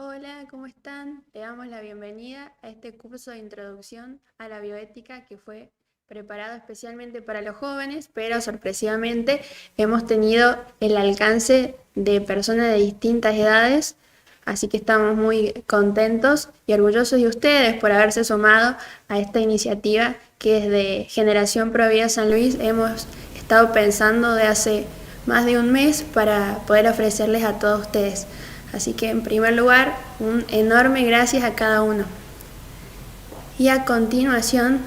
Hola, ¿cómo están? Le damos la bienvenida a este curso de introducción a la bioética que fue preparado especialmente para los jóvenes, pero sorpresivamente hemos tenido el alcance de personas de distintas edades, así que estamos muy contentos y orgullosos de ustedes por haberse sumado a esta iniciativa que desde Generación Pro Vida San Luis hemos estado pensando de hace más de un mes para poder ofrecerles a todos ustedes. Así que en primer lugar, un enorme gracias a cada uno. Y a continuación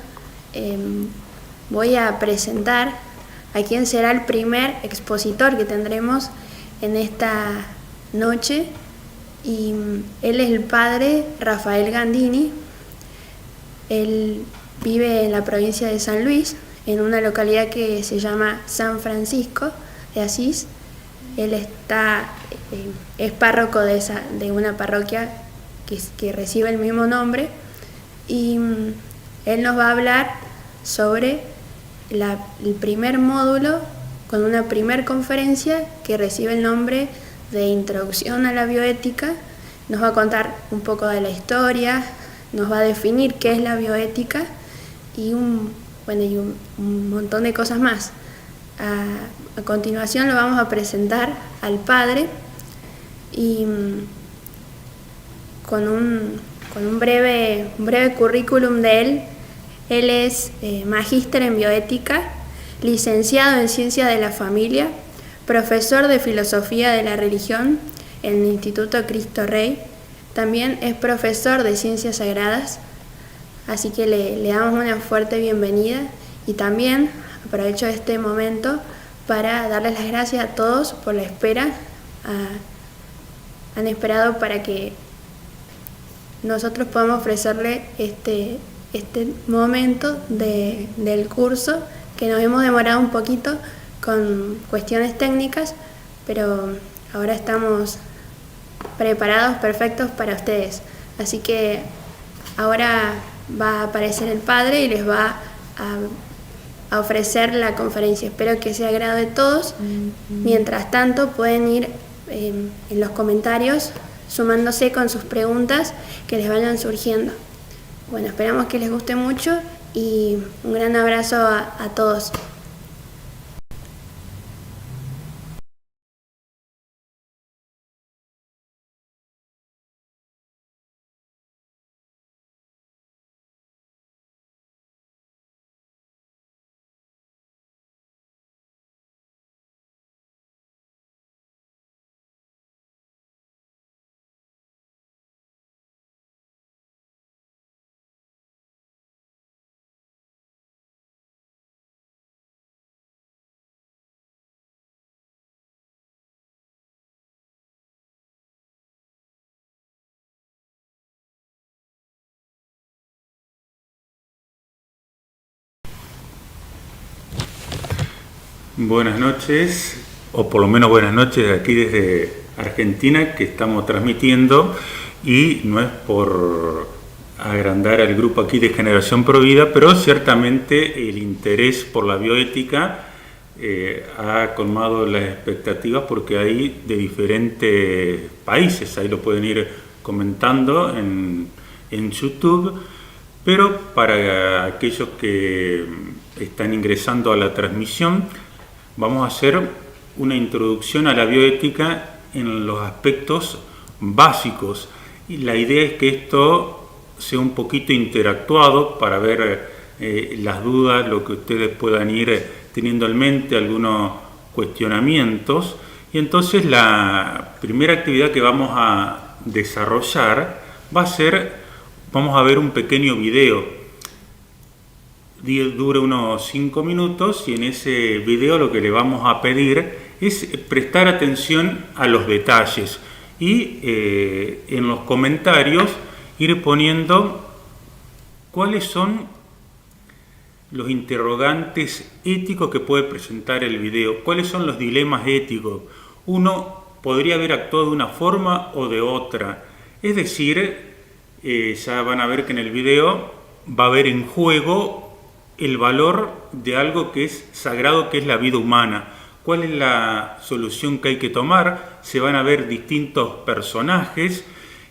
voy a presentar a quien será el primer expositor que tendremos en esta noche. Y él es el padre Rafael Gandini. Él vive en la provincia de San Luis, en una localidad que se llama San Francisco de Asís. Él es párroco de una parroquia que recibe el mismo nombre y él nos va a hablar sobre el primer módulo con una primer conferencia que recibe el nombre de Introducción a la Bioética. Nos va a contar un poco de la historia, nos va a definir qué es la bioética y un montón de cosas más. A continuación lo vamos a presentar al padre y con un breve currículum de él. Él es magíster en bioética, licenciado en ciencias de la familia, profesor de filosofía de la religión en el Instituto Cristo Rey. También es profesor de ciencias sagradas, así que le damos una fuerte bienvenida y también aprovecho este momento para darles las gracias a todos por la espera. Han esperado para que nosotros podamos ofrecerle este momento del curso, que nos hemos demorado un poquito con cuestiones técnicas, pero ahora estamos preparados, perfectos para ustedes. Así que ahora va a aparecer el padre y les va a ofrecer la conferencia. Espero que sea agrado de todos. Mientras tanto pueden ir en los comentarios sumándose con sus preguntas que les vayan surgiendo. Bueno, esperamos que les guste mucho y un gran abrazo a todos. Buenas noches, o por lo menos buenas noches aquí desde Argentina, que estamos transmitiendo, y no es por agrandar al grupo aquí de Generación Pro Vida, pero ciertamente el interés por la bioética ha colmado las expectativas porque hay de diferentes países, ahí lo pueden ir comentando en YouTube, pero para aquellos que están ingresando a la transmisión, vamos a hacer una introducción a la bioética en los aspectos básicos y la idea es que esto sea un poquito interactuado para ver las dudas, lo que ustedes puedan ir teniendo en mente, algunos cuestionamientos. Y entonces la primera actividad que vamos a desarrollar va a ser, vamos a ver un pequeño video. Dura unos 5 minutos y en ese video lo que le vamos a pedir es prestar atención a los detalles y en los comentarios ir poniendo cuáles son los interrogantes éticos que puede presentar el video, cuáles son los dilemas éticos. Uno podría haber actuado de una forma o de otra, es decir, ya van a ver que en el video va a haber en juego el valor de algo que es sagrado, que es la vida humana. ¿Cuál es la solución que hay que tomar? Se van a ver distintos personajes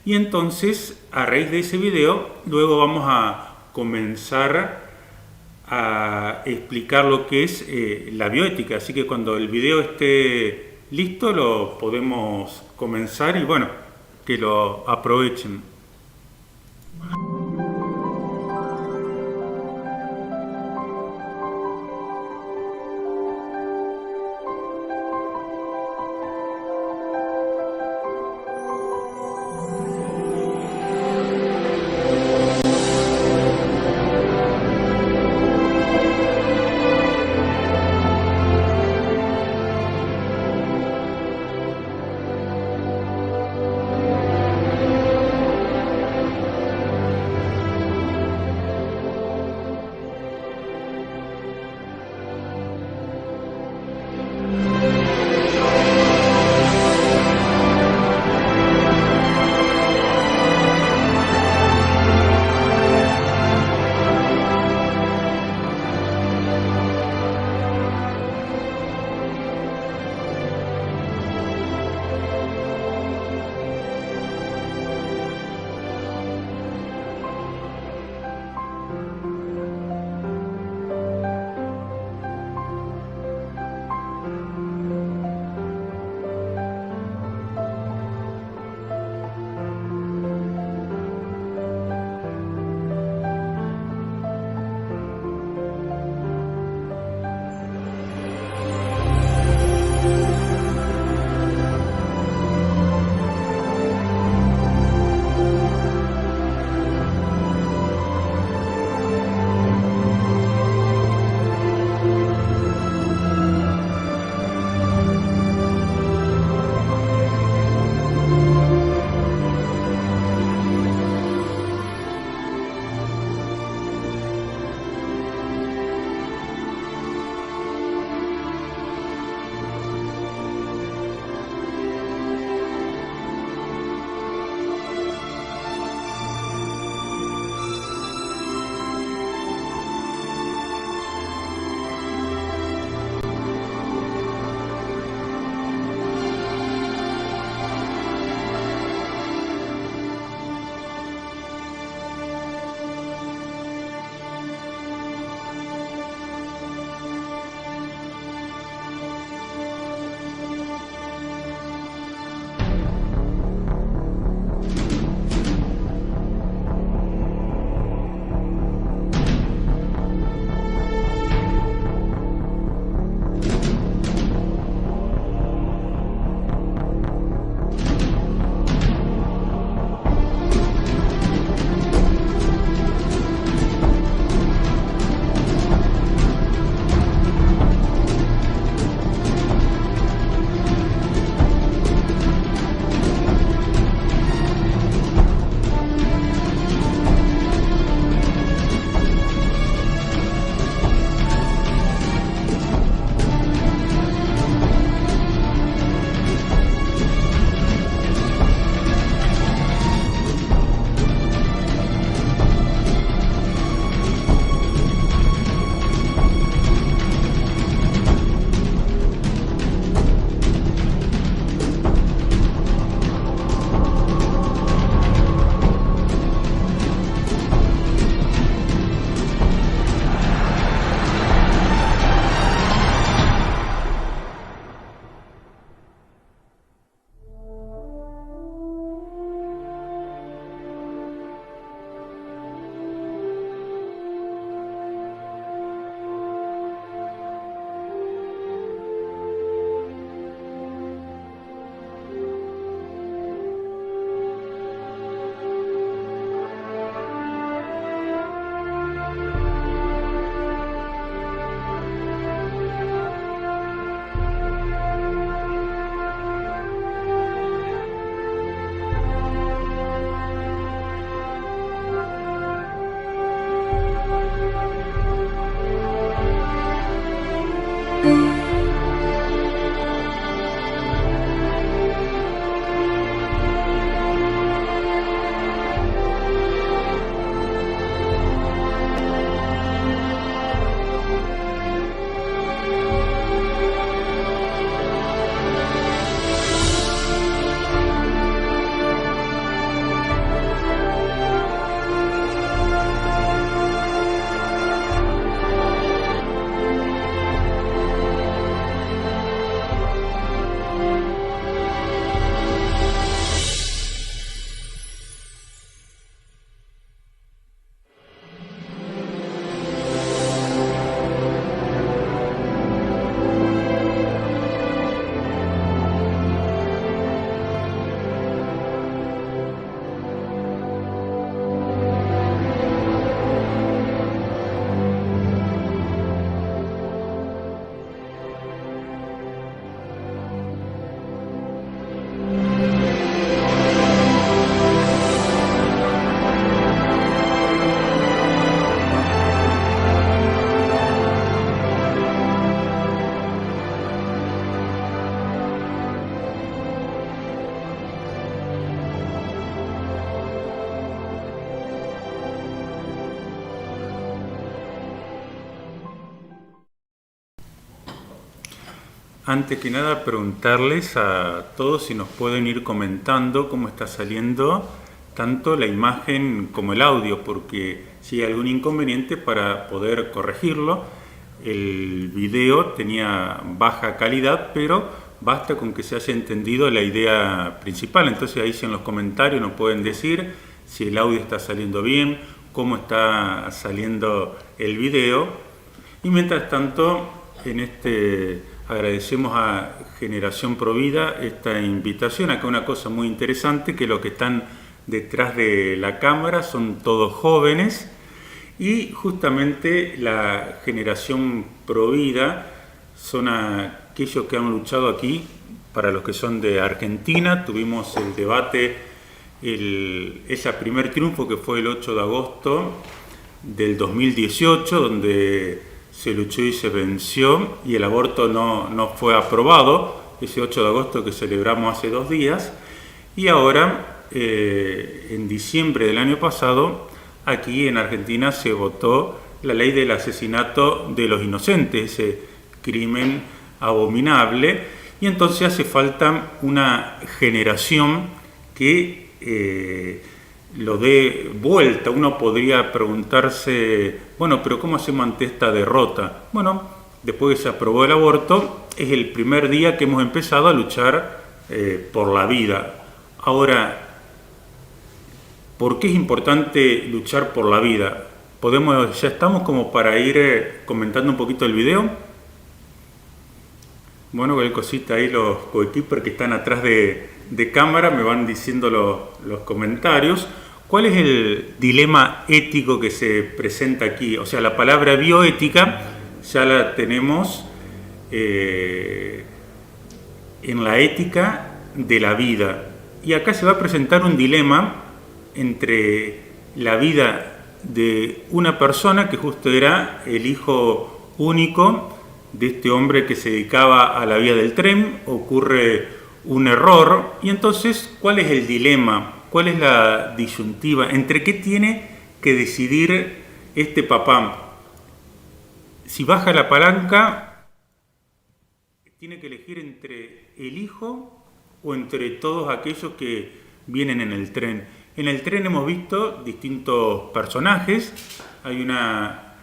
Y entonces, a raíz de ese video, luego vamos a comenzar a explicar lo que es la bioética. Así que cuando el video esté listo, lo podemos comenzar y bueno, que lo aprovechen. Antes que nada, preguntarles a todos si nos pueden ir comentando cómo está saliendo tanto la imagen como el audio, porque si hay algún inconveniente para poder corregirlo. El video tenía baja calidad, pero basta con que se haya entendido la idea principal. Entonces ahí si en los comentarios nos pueden decir si el audio está saliendo bien, cómo está saliendo el video. Y mientras tanto, agradecemos a Generación Provida esta invitación. Acá una cosa muy interesante, que los que están detrás de la cámara son todos jóvenes, y justamente la Generación Provida son aquellos que han luchado aquí. Para los que son de Argentina, tuvimos el debate, ese primer triunfo que fue el 8 de agosto del 2018, donde se luchó y se venció, y el aborto no fue aprobado, ese 8 de agosto que celebramos hace 2 días. Y ahora, en diciembre del año pasado, aquí en Argentina se votó la ley del asesinato de los inocentes, ese crimen abominable, y entonces hace falta una generación que lo dé vuelta. Uno podría preguntarse, bueno, pero ¿cómo hacemos ante esta derrota? Bueno, después que se aprobó el aborto, es el primer día que hemos empezado a luchar por la vida. Ahora, ¿por qué es importante luchar por la vida? Ya estamos como para ir comentando un poquito el video. Bueno, cualquier cosita ahí los coequippers que están atrás de cámara me van diciendo los comentarios. ¿Cuál es el dilema ético que se presenta aquí? O sea, la palabra bioética ya la tenemos en la ética de la vida. Y acá se va a presentar un dilema entre la vida de una persona que justo era el hijo único de este hombre que se dedicaba a la vía del tren. Ocurre un error, y entonces, ¿cuál es el dilema? ¿Cuál es la disyuntiva? ¿Entre qué tiene que decidir este papá? Si baja la palanca, tiene que elegir entre el hijo o entre todos aquellos que vienen en el tren. En el tren hemos visto distintos personajes. Hay una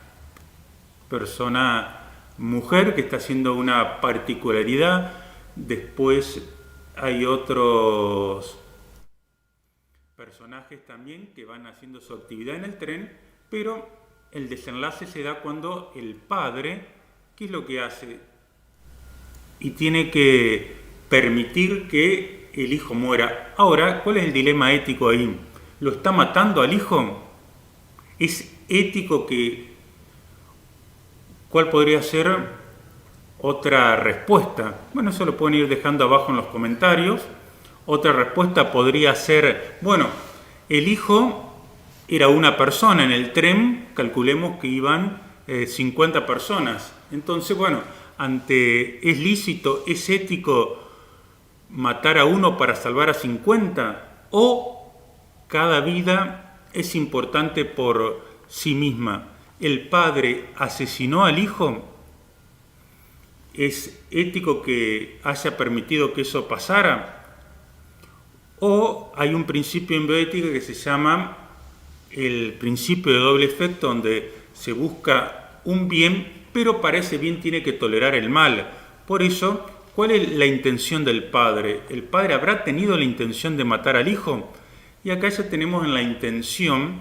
persona mujer que está haciendo una particularidad. Después hay otros personajes también que van haciendo su actividad en el tren, pero el desenlace se da cuando el padre, ¿qué es lo que hace? Y tiene que permitir que el hijo muera. Ahora, ¿cuál es el dilema ético ahí? ¿Lo está matando al hijo? ¿Es ético que... ¿Cuál podría ser otra respuesta? Bueno, eso lo pueden ir dejando abajo en los comentarios. Otra respuesta podría ser, bueno, el hijo era una persona en el tren, calculemos que iban 50 personas. Entonces, bueno, ¿es lícito, es ético matar a uno para salvar a 50? ¿O cada vida es importante por sí misma? ¿El padre asesinó al hijo? ¿Es ético que haya permitido que eso pasara? ¿O hay un principio en bioética que se llama el principio de doble efecto, donde se busca un bien, pero para ese bien tiene que tolerar el mal? Por eso, ¿cuál es la intención del padre? ¿El padre habrá tenido la intención de matar al hijo? Y acá ya tenemos en la intención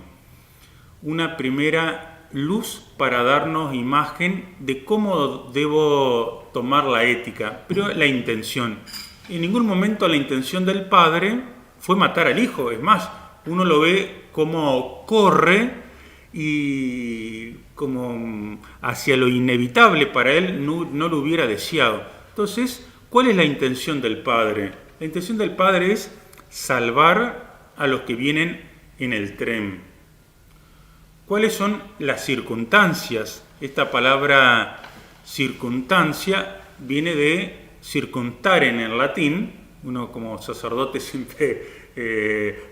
una primera luz para darnos imagen de cómo debo tomar la ética. Pero la intención. En ningún momento la intención del padre fue matar al hijo. Es más, uno lo ve como corre y como hacia lo inevitable. Para él no lo hubiera deseado. Entonces, ¿cuál es la intención del padre? La intención del padre es salvar a los que vienen en el tren. ¿Cuáles son las circunstancias? Esta palabra circunstancia viene de circuntare en el latín. Uno como sacerdote siempre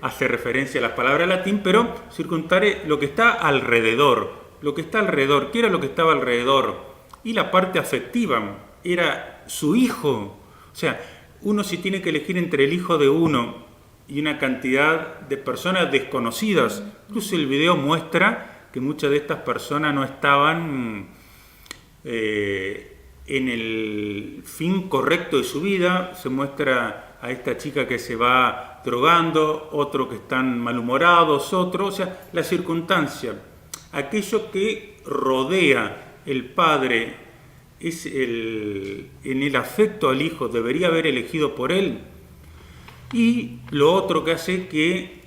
hace referencia a las palabras latín, pero circuntare lo que está alrededor. Lo que está alrededor. ¿Qué era lo que estaba alrededor? Y la parte afectiva. era su hijo. O sea, uno si tiene que elegir entre el hijo de uno y una cantidad de personas desconocidas, incluso el video muestra que muchas de estas personas no estaban en el fin correcto de su vida. Se muestra a esta chica que se va drogando, otro que están malhumorados, otro, o sea, la circunstancia, aquello que rodea el padre es en el afecto al hijo, debería haber elegido por él. Y lo otro que hace que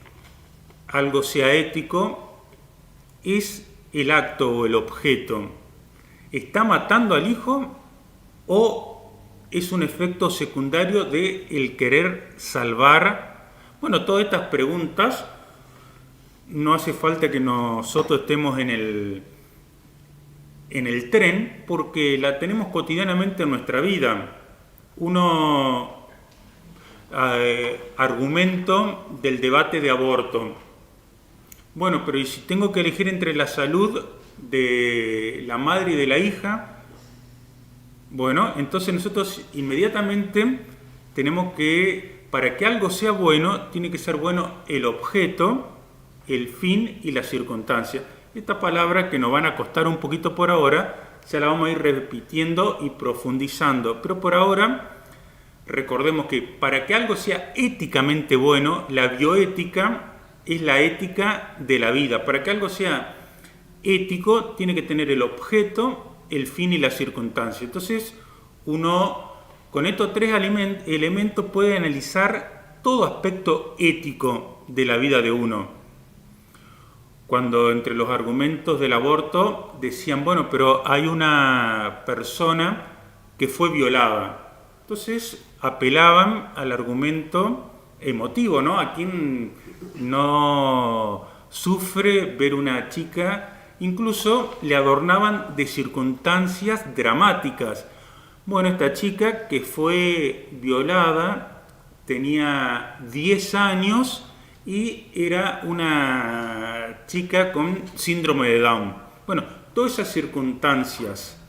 algo sea ético es el acto o el objeto. ¿Está matando al hijo o es un efecto secundario de el querer salvar? Bueno, todas estas preguntas no hace falta que nosotros estemos en el tren, porque la tenemos cotidianamente en nuestra vida. Argumento del debate de aborto. Bueno, pero ¿y si tengo que elegir entre la salud de la madre y de la hija? Bueno, entonces nosotros inmediatamente tenemos que, para que algo sea bueno, tiene que ser bueno el objeto, el fin y la circunstancia. Esta palabra que nos van a costar un poquito por ahora, ya la vamos a ir repitiendo y profundizando. Pero por ahora, recordemos que para que algo sea éticamente bueno, la bioética es la ética de la vida. Para que algo sea ético, tiene que tener el objeto, el fin y la circunstancia. Entonces, uno con estos tres elementos puede analizar todo aspecto ético de la vida de uno. Cuando entre los argumentos del aborto decían, bueno, pero hay una persona que fue violada. Entonces apelaban al argumento emotivo, ¿no? A quien no sufre ver una chica, incluso le adornaban de circunstancias dramáticas. Bueno, esta chica que fue violada tenía 10 años y era una chica con síndrome de Down. Bueno, todas esas circunstancias,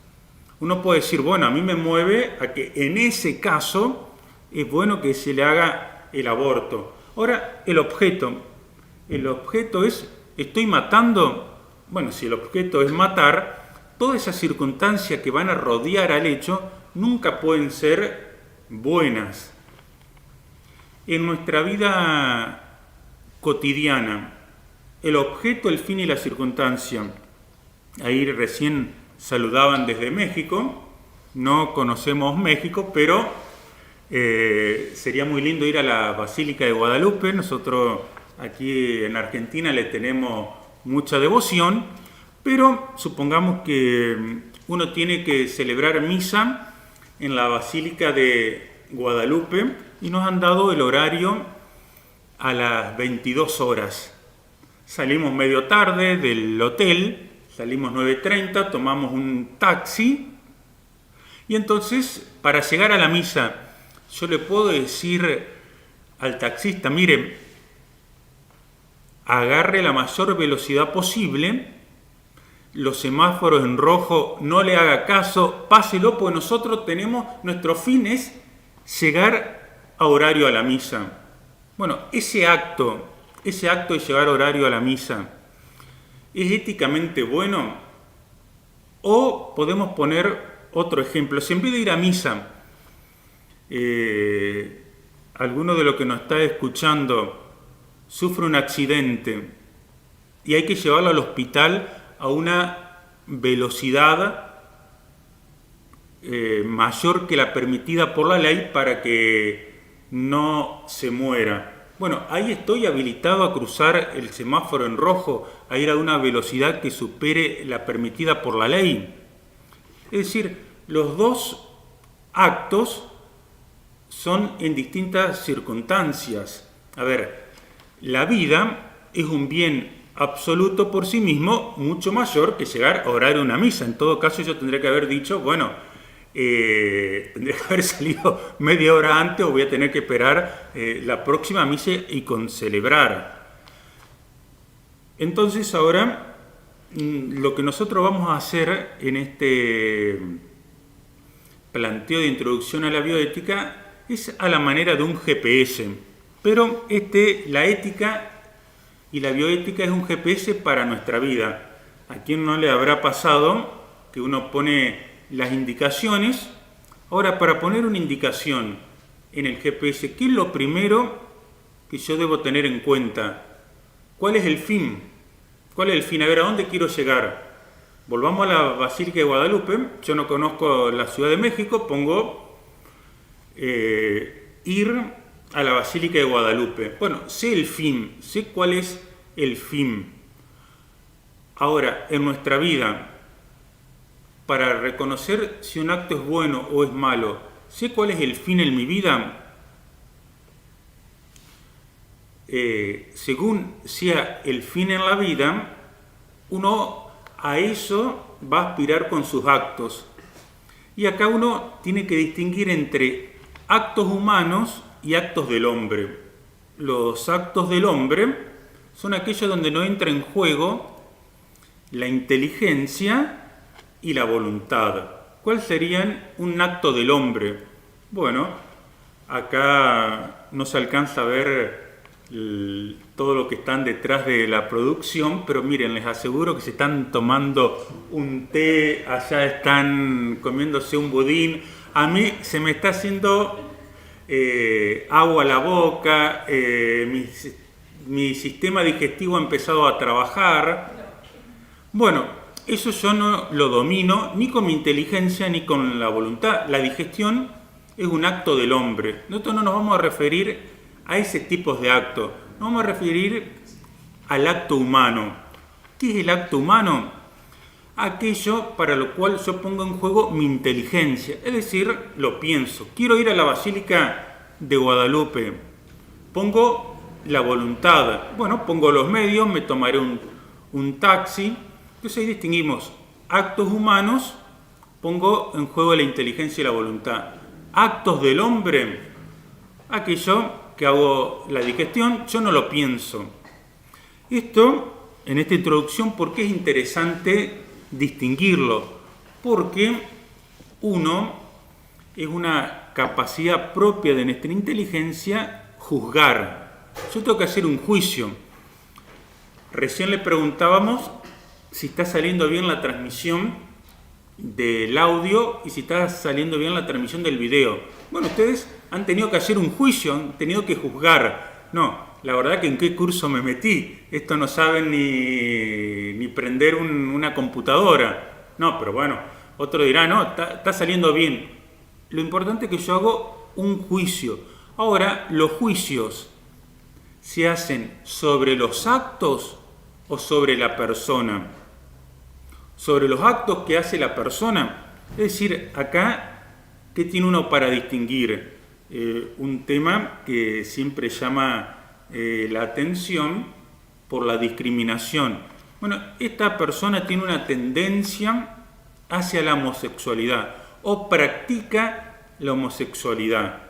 uno puede decir, bueno, a mí me mueve a que en ese caso es bueno que se le haga el aborto. Ahora, el objeto es, ¿estoy matando? Bueno, si el objeto es matar, todas esas circunstancias que van a rodear al hecho nunca pueden ser buenas. En nuestra vida cotidiana, el objeto, el fin y la circunstancia. Ahí recién saludaban desde México, no conocemos México, pero sería muy lindo ir a la Basílica de Guadalupe. Nosotros aquí en Argentina le tenemos mucha devoción, pero supongamos que uno tiene que celebrar misa en la Basílica de Guadalupe y nos han dado el horario a las 22 horas. Salimos medio tarde del hotel, salimos 9:30, tomamos un taxi y entonces para llegar a la misa yo le puedo decir al taxista, mire, agarre la mayor velocidad posible, los semáforos en rojo no le haga caso, páselo, porque nosotros tenemos, nuestro fin es llegar a horario a la misa. Bueno, ese acto de llegar a horario a la misa, ¿es éticamente bueno? O podemos poner otro ejemplo. Si en vez de ir a misa, alguno de los que nos está escuchando sufre un accidente y hay que llevarlo al hospital a una velocidad mayor que la permitida por la ley para que no se muera. Bueno, ahí estoy habilitado a cruzar el semáforo en rojo, a ir a una velocidad que supere la permitida por la ley. Es decir, los dos actos son en distintas circunstancias. A ver, la vida es un bien absoluto por sí mismo, mucho mayor que llegar a horario a una misa. En todo caso, yo tendría que haber dicho, bueno, tendría que haber salido media hora antes o voy a tener que esperar la próxima misa y celebrar. Entonces ahora lo que nosotros vamos a hacer en este planteo de introducción a la bioética es a la manera de un GPS, pero la ética y la bioética es un GPS para nuestra vida. ¿A quién no le habrá pasado que uno pone las indicaciones? Ahora, para poner una indicación en el GPS, ¿qué es lo primero que yo debo tener en cuenta? ¿Cuál es el fin? ¿Cuál es el fin? A ver, ¿a dónde quiero llegar? Volvamos a la Basílica de Guadalupe. Yo no conozco la Ciudad de México, pongo ir a la Basílica de Guadalupe. Bueno, sé el fin, sé cuál es el fin. Ahora, en nuestra vida, para reconocer si un acto es bueno o es malo, ¿sé cuál es el fin en mi vida? Según sea el fin en la vida, uno a eso va a aspirar con sus actos. Y acá uno tiene que distinguir entre actos humanos y actos del hombre. Los actos del hombre son aquellos donde no entra en juego la inteligencia y la voluntad. ¿Cuál serían un acto del hombre? Bueno, acá no se alcanza a ver todo lo que están detrás de la producción, pero miren, les aseguro que se están tomando un té, allá están comiéndose un budín. A mí se me está haciendo agua a la boca, mi sistema digestivo ha empezado a trabajar. Bueno, eso yo no lo domino ni con mi inteligencia ni con la voluntad. La digestión es un acto del hombre. Nosotros no nos vamos a referir a ese tipo de acto. Nos vamos a referir al acto humano. ¿Qué es el acto humano? Aquello para lo cual yo pongo en juego mi inteligencia, es decir, lo pienso. Quiero ir a la Basílica de Guadalupe. Pongo la voluntad. Bueno, pongo los medios, me tomaré un taxi. Entonces ahí distinguimos actos humanos, pongo en juego la inteligencia y la voluntad. Actos del hombre, aquello que hago la digestión, yo no lo pienso. Esto, en esta introducción, ¿por qué es interesante distinguirlo? Porque uno es una capacidad propia de nuestra inteligencia juzgar. Yo tengo que hacer un juicio. Recién le preguntábamos si está saliendo bien la transmisión del audio y si está saliendo bien la transmisión del video. Bueno, ustedes han tenido que hacer un juicio, han tenido que juzgar. No, la verdad que en qué curso me metí. Esto no saben ni prender una computadora. No, pero bueno, otro dirá, no, está saliendo bien. Lo importante es que yo hago un juicio. Ahora, los juicios se hacen sobre los actos o sobre la persona. Sobre los actos que hace la persona. Es decir, acá, ¿qué tiene uno para distinguir? Un tema que siempre llama la atención por la discriminación. Bueno, esta persona tiene una tendencia hacia la homosexualidad o practica la homosexualidad.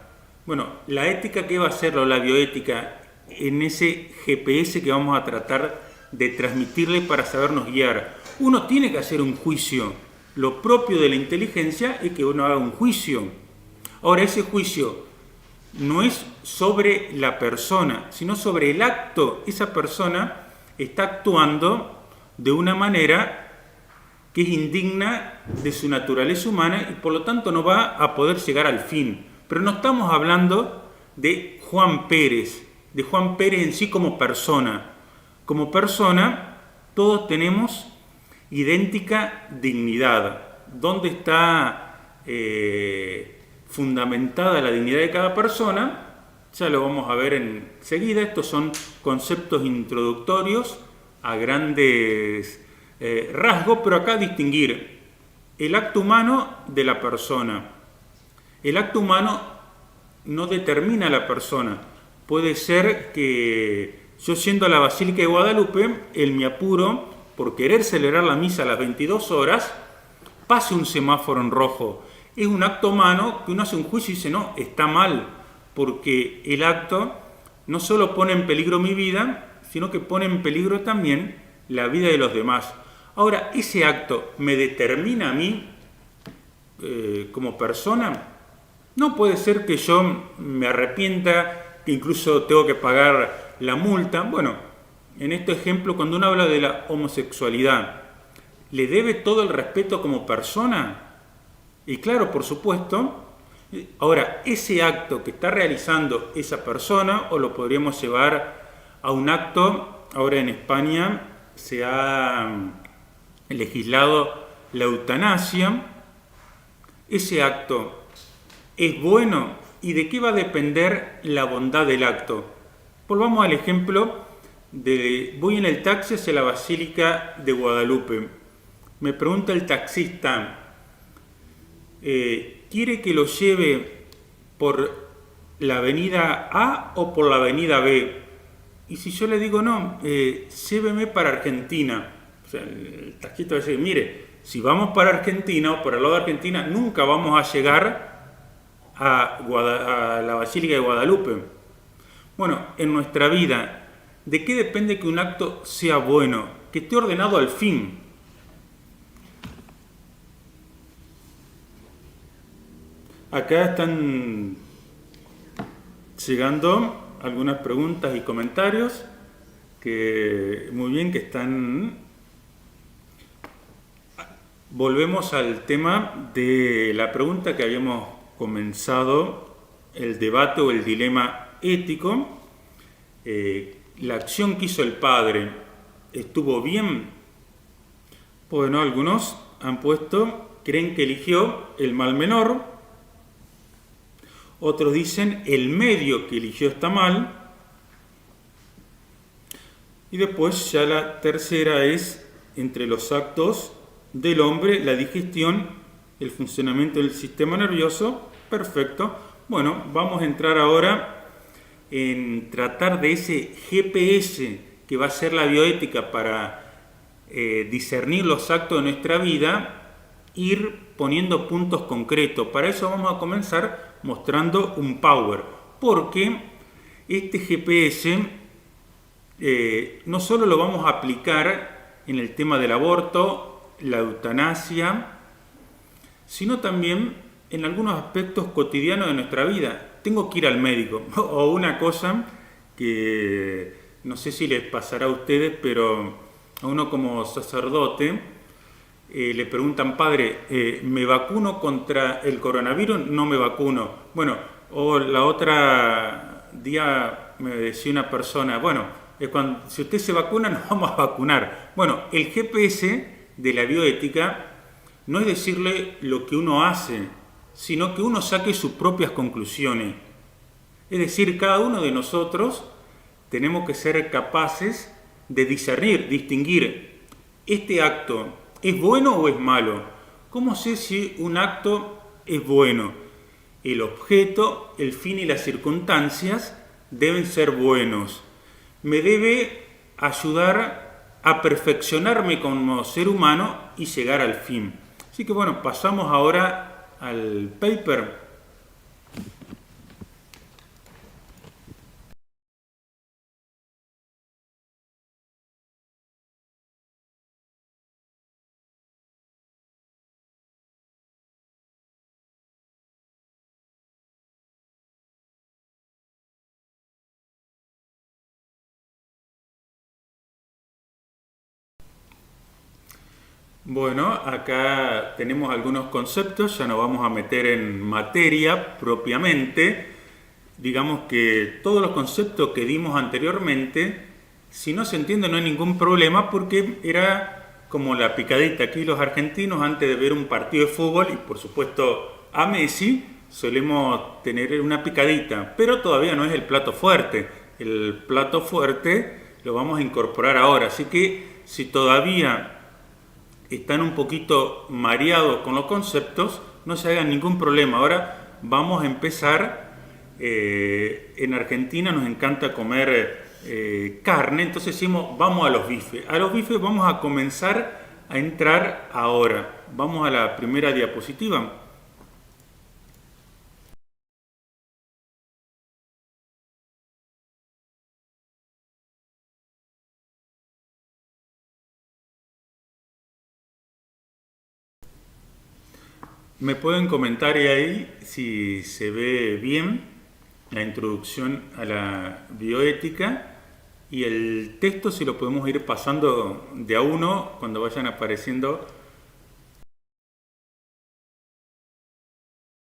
Bueno, la ética que va a hacer, o la bioética, en ese GPS que vamos a tratar de transmitirle para sabernos guiar. Uno tiene que hacer un juicio. Lo propio de la inteligencia es que uno haga un juicio. Ahora, ese juicio no es sobre la persona, sino sobre el acto. Esa persona está actuando de una manera que es indigna de su naturaleza humana y por lo tanto no va a poder llegar al fin. Pero no estamos hablando de Juan Pérez en sí como persona. Como persona, todos tenemos idéntica dignidad. ¿Dónde está fundamentada la dignidad de cada persona? Ya lo vamos a ver enseguida. Estos son conceptos introductorios a grandes rasgos, pero acá distinguir el acto humano de la persona. El acto humano no determina a la persona. Puede ser que yo, yendo a la Basílica de Guadalupe, en mi apuro por querer celebrar la misa a las 22 horas, pase un semáforo en rojo. Es un acto humano que uno hace un juicio y dice, no, está mal, porque el acto no solo pone en peligro mi vida, sino que pone en peligro también la vida de los demás. Ahora, ¿ese acto me determina a mí? como persona, no puede ser que yo me arrepienta, que incluso tengo que pagar la multa. Bueno, en este ejemplo, cuando uno habla de la homosexualidad, ¿le debe todo el respeto como persona? Y claro, por supuesto. Ahora, ese acto que está realizando esa persona, o lo podríamos llevar a un acto, ahora en España se ha legislado la eutanasia, ese acto es bueno, y de qué va a depender la bondad del acto. Volvamos al ejemplo de voy en el taxi hacia la Basílica de Guadalupe. Me pregunta el taxista, ¿quiere que lo lleve por la avenida A o por la avenida B? Y si yo le digo no, lléveme para Argentina. O sea, el taxista va a decir, mire, si vamos para Argentina o por el lado de Argentina, nunca vamos a llegar a la Basílica de Guadalupe. Bueno, en nuestra vida, ¿de qué depende que un acto sea bueno? Que esté ordenado al fin. Acá están llegando algunas preguntas y comentarios que muy bien que están. Volvemos al tema de la pregunta que habíamos comenzado, el debate o el dilema ético. La acción que hizo el padre estuvo bien. Bueno, algunos han puesto, creen que eligió el mal menor. Otros dicen el medio que eligió está mal. Y después ya la tercera es entre los actos del hombre, la digestión, el funcionamiento del sistema nervioso. Perfecto. Bueno, vamos a entrar ahora en tratar de ese GPS que va a ser la bioética para discernir los actos de nuestra vida, ir poniendo puntos concretos. Para eso vamos a comenzar mostrando un power, porque este GPS no solo lo vamos a aplicar en el tema del aborto, la eutanasia, sino también en algunos aspectos cotidianos de nuestra vida. Tengo que ir al médico, o una cosa que no sé si les pasará a ustedes, pero a uno como sacerdote le preguntan, padre, ¿me vacuno contra el coronavirus? No me vacuno. Bueno, o la otra día me decía una persona, bueno, si usted se vacuna, nos vamos a vacunar. Bueno, el GPS de la bioética no es decirle lo que uno hace, sino que uno saque sus propias conclusiones. Es decir, cada uno de nosotros tenemos que ser capaces de discernir, distinguir, ¿este acto es bueno o es malo? ¿Cómo sé si un acto es bueno? El objeto, el fin y las circunstancias deben ser buenos. Me debe ayudar a perfeccionarme como ser humano y llegar al fin. Así que bueno, pasamos ahora al paper. Bueno, acá tenemos algunos conceptos, ya nos vamos a meter en materia propiamente. Digamos que todos los conceptos que dimos anteriormente, si no se entiende no hay ningún problema porque era como la picadita. Aquí los argentinos antes de ver un partido de fútbol y por supuesto a Messi solemos tener una picadita, pero todavía no es el plato fuerte. El plato fuerte lo vamos a incorporar ahora, así que si todavía están un poquito mareados con los conceptos, no se hagan ningún problema. Ahora vamos a empezar. En Argentina nos encanta comer carne, entonces decimos vamos a los bifes. A los bifes vamos a comenzar a entrar ahora. Vamos a la primera diapositiva. Me pueden comentar ahí si se ve bien la introducción a la bioética y el texto si lo podemos ir pasando de a uno cuando vayan apareciendo.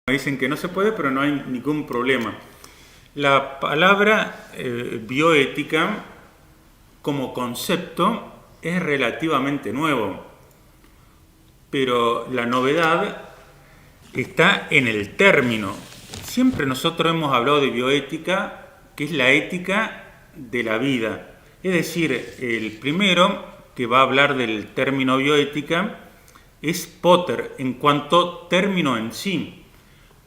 Me dicen que no se puede, pero no hay ningún problema. La palabra bioética como concepto es relativamente nuevo, pero la novedad está en el término. Siempre nosotros hemos hablado de bioética, que es la ética de la vida. Es decir, el primero que va a hablar del término bioética es Potter en cuanto término en sí.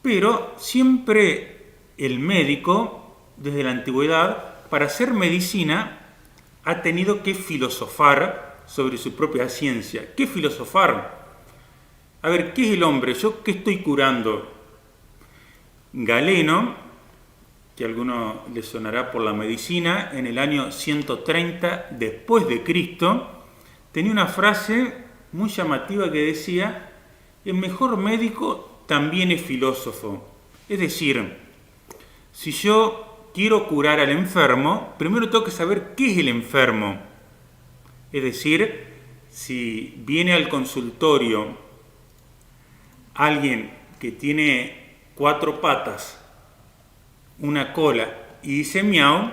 Pero siempre el médico, desde la antigüedad, para hacer medicina, ha tenido que filosofar sobre su propia ciencia. ¿Qué filosofar? A ver, ¿qué es el hombre? ¿Yo qué estoy curando? Galeno, que a alguno le sonará por la medicina, en el año 130 después de Cristo, tenía una frase muy llamativa que decía: el mejor médico también es filósofo. Es decir, si yo quiero curar al enfermo, primero tengo que saber qué es el enfermo. Es decir, si viene al consultorio alguien que tiene 4 patas, una cola y dice miau,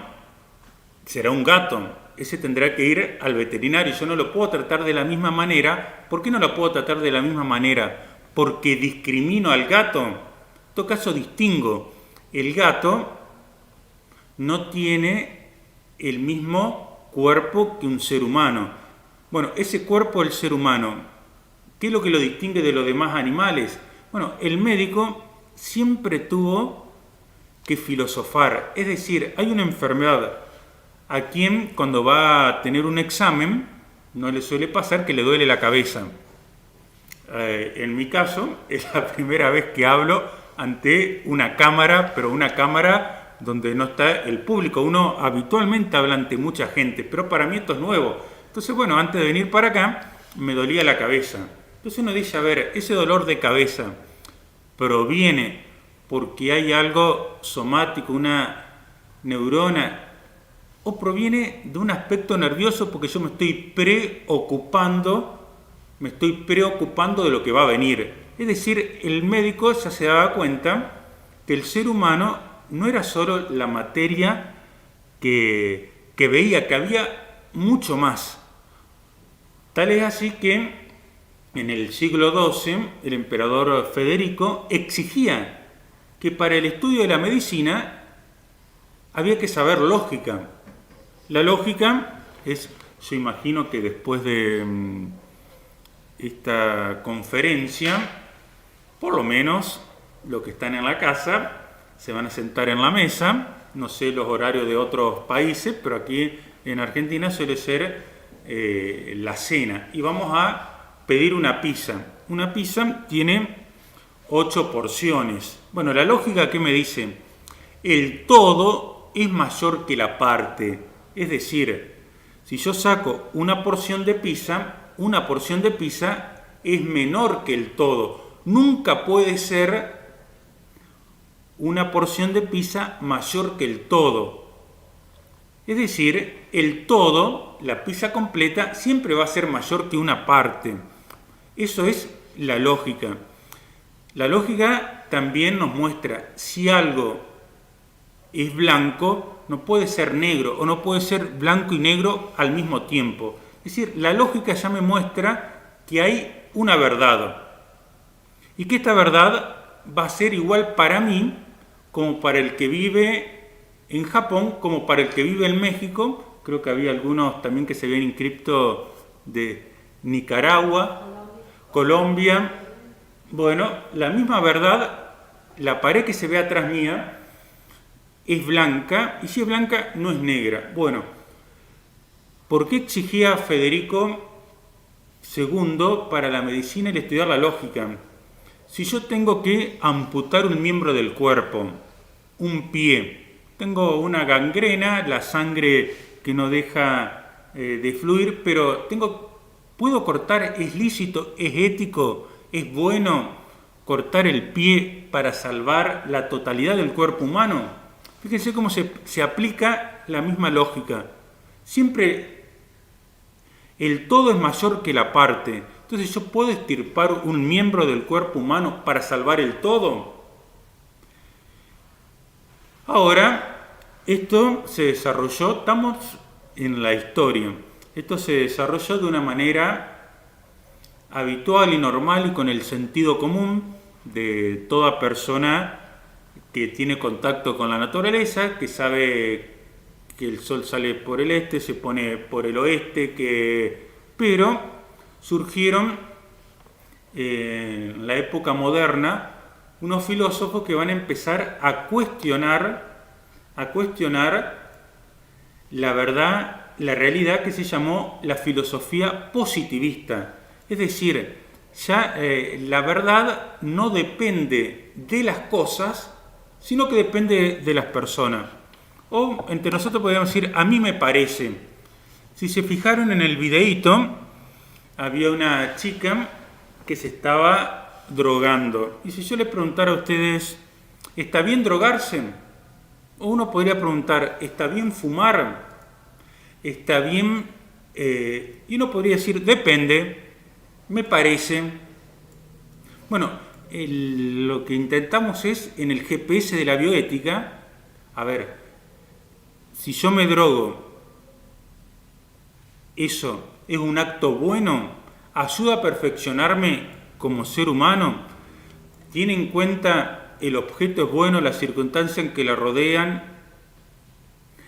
será un gato. Ese tendrá que ir al veterinario. Yo no lo puedo tratar de la misma manera. ¿Por qué no lo puedo tratar de la misma manera? Porque discrimino al gato. En todo caso distingo. El gato no tiene el mismo cuerpo que un ser humano. Bueno, ese cuerpo del ser humano, ¿qué es lo que lo distingue de los demás animales? Bueno, el médico siempre tuvo que filosofar. Es decir, hay una enfermedad a quien cuando va a tener un examen no le suele pasar que le duele la cabeza. En mi caso, es la primera vez que hablo ante una cámara, pero una cámara donde no está el público. Uno habitualmente habla ante mucha gente, pero para mí esto es nuevo. Entonces, bueno, antes de venir para acá, me dolía la cabeza. Entonces uno dice, a ver, ese dolor de cabeza proviene porque hay algo somático, una neurona, o proviene de un aspecto nervioso porque yo me estoy preocupando de lo que va a venir. Es decir, el médico ya se daba cuenta que el ser humano no era solo la materia que veía, que había mucho más. Tal es así que en el siglo XII el emperador Federico exigía que para el estudio de la medicina había que saber lógica. La lógica es, yo imagino que después de esta conferencia, por lo menos los que están en la casa se van a sentar en la mesa. No sé los horarios de otros países, pero aquí en Argentina suele ser la cena. Y vamos a pedir una pizza. Una pizza tiene 8 porciones. Bueno, la lógica que me dice, el todo es mayor que la parte. Es decir, si yo saco una porción de pizza es menor que el todo. Nunca puede ser una porción de pizza mayor que el todo. Es decir, el todo, la pizza completa, siempre va a ser mayor que una parte. Eso es la lógica. La lógica también nos muestra si algo es blanco, no puede ser negro, o no puede ser blanco y negro al mismo tiempo. Es decir, la lógica ya me muestra que hay una verdad. Y que esta verdad va a ser igual para mí como para el que vive en Japón, como para el que vive en México. Creo que había algunos también que se habían inscrito de Nicaragua, Colombia. Bueno, la misma verdad, la pared que se ve atrás mía es blanca, y si es blanca no es negra. Bueno, ¿por qué exigía Federico II para la medicina el estudiar la lógica? Si yo tengo que amputar un miembro del cuerpo, un pie, tengo una gangrena, la sangre que no deja de fluir, pero puedo cortar, es lícito, es ético, es bueno. cortar el pie para salvar la totalidad del cuerpo humano. Fíjense cómo se aplica la misma lógica. Siempre el todo es mayor que la parte. Entonces yo puedo extirpar un miembro del cuerpo humano para salvar el todo. Ahora, esto se desarrolló, estamos en la historia, esto se desarrolló de una manera habitual y normal y con el sentido común de toda persona que tiene contacto con la naturaleza, que sabe que el sol sale por el este, se pone por el oeste, pero surgieron en la época moderna unos filósofos que van a empezar a cuestionar la verdad, la realidad, que se llamó la filosofía positivista. Es decir, ya la verdad no depende de las cosas, sino que depende de las personas. O entre nosotros podríamos decir, a mí me parece. Si se fijaron en el videíto, había una chica que se estaba drogando. Y si yo les preguntara a ustedes, ¿está bien drogarse? O uno podría preguntar, ¿está bien fumar? ¿Está bien? Y uno podría decir, depende, me parece. Bueno, lo que intentamos es, en el GPS de la bioética, a ver, si yo me drogo, ¿eso es un acto bueno? ¿Ayuda a perfeccionarme como ser humano? ¿Tiene en cuenta el objeto es bueno, las circunstancias en que la rodean,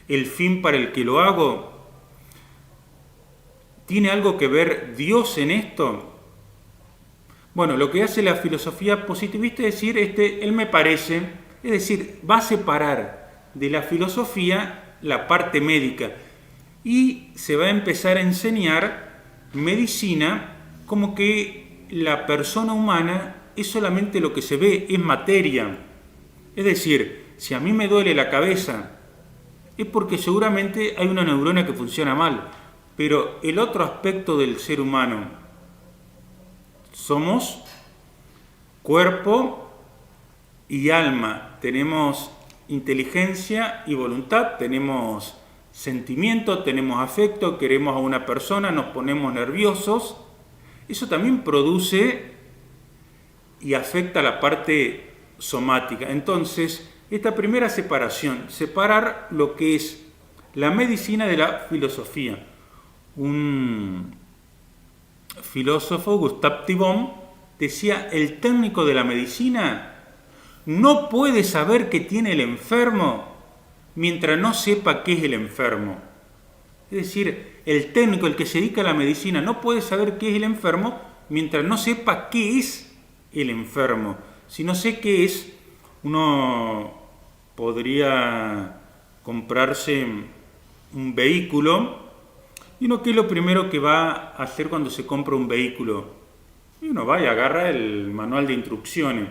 el fin para el que lo hago? ¿Tiene algo que ver Dios en esto? Bueno, lo que hace la filosofía positivista es decir, él me parece, es decir, va a separar de la filosofía la parte médica y se va a empezar a enseñar medicina como que la persona humana es solamente lo que se ve, es materia. Es decir, si a mí me duele la cabeza, es porque seguramente hay una neurona que funciona mal, pero el otro aspecto del ser humano, somos cuerpo y alma, tenemos inteligencia y voluntad, tenemos sentimiento, tenemos afecto, queremos a una persona, nos ponemos nerviosos. Eso también produce y afecta la parte somática. Entonces, esta primera separación, separar lo que es la medicina de la filosofía. Un filósofo, Gustave Thibon, decía, el técnico de la medicina no puede saber qué tiene el enfermo mientras no sepa qué es el enfermo. Es decir, el técnico, el que se dedica a la medicina, no puede saber qué es el enfermo mientras no sepa qué es el enfermo. Si no sé qué es, uno podría comprarse un vehículo. ¿Y uno qué es lo primero que va a hacer cuando se compra un vehículo? Y uno va y agarra el manual de instrucciones.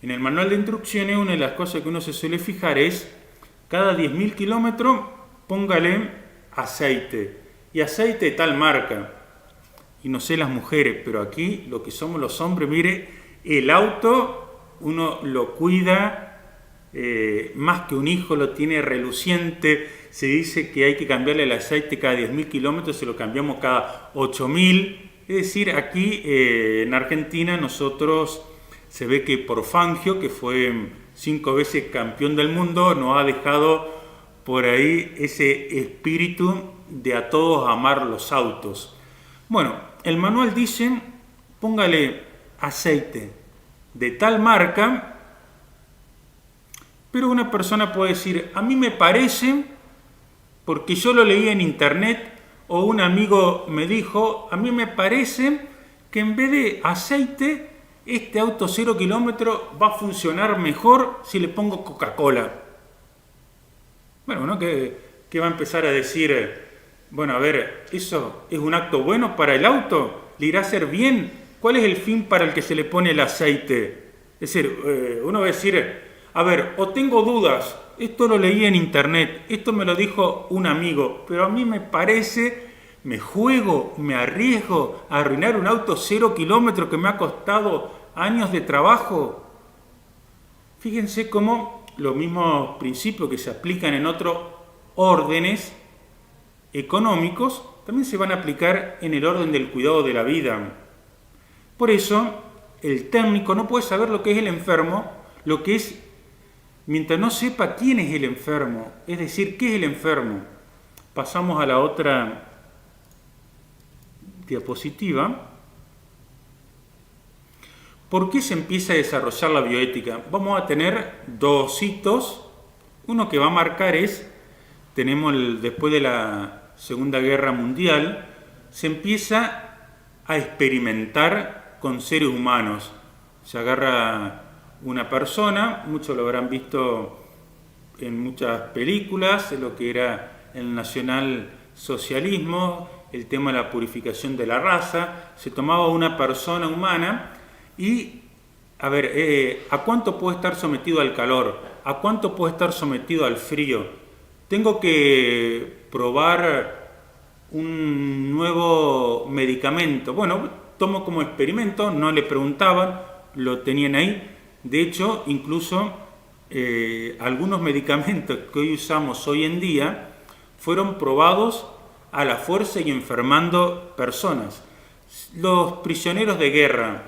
En el manual de instrucciones, una de las cosas que uno se suele fijar es, cada 10.000 kilómetros, póngale aceite. Y aceite de tal marca. Y no sé las mujeres, pero aquí lo que somos los hombres, mire, el auto uno lo cuida más que un hijo, lo tiene reluciente. Se dice que hay que cambiarle el aceite cada 10.000 kilómetros, se lo cambiamos cada 8.000. Es decir, aquí en Argentina nosotros se ve que por Fangio, que fue 5 veces campeón del mundo, nos ha dejado por ahí ese espíritu de a todos amar los autos. Bueno, el manual dice, póngale aceite de tal marca, pero una persona puede decir, a mí me parece, porque yo lo leí en internet, o un amigo me dijo, a mí me parece que en vez de aceite, este auto 0 kilómetros va a funcionar mejor si le pongo Coca-Cola. Bueno, ¿no? ¿Qué va a empezar a decir? Bueno, a ver, ¿eso es un acto bueno para el auto? ¿Le irá a hacer bien? ¿Cuál es el fin para el que se le pone el aceite? Es decir, uno va a decir, a ver, o tengo dudas, esto lo leí en internet, esto me lo dijo un amigo, pero a mí me parece, me juego, me arriesgo a arruinar un auto 0 kilómetros que me ha costado años de trabajo. Fíjense cómo los mismos principios que se aplican en otros órdenes económicos también se van a aplicar en el orden del cuidado de la vida. Por eso, el técnico no puede saber lo que es el enfermo, lo que es, mientras no sepa quién es el enfermo, es decir, qué es el enfermo. Pasamos a la otra diapositiva. ¿Por qué se empieza a desarrollar la bioética? Vamos a tener dos hitos. Uno que va a marcar tenemos después de la Segunda Guerra Mundial, se empieza a experimentar con seres humanos. Se agarra una persona, muchos lo habrán visto en muchas películas, lo que era el nacionalsocialismo, el tema de la purificación de la raza. Se tomaba una persona humana y, ¿a cuánto puede estar sometido al calor? ¿A cuánto puede estar sometido al frío? Tengo que probar un nuevo medicamento. Bueno, tomo como experimento, no le preguntaban, lo tenían ahí. De hecho, incluso algunos medicamentos que hoy usamos hoy en día fueron probados a la fuerza y enfermando personas. Los prisioneros de guerra,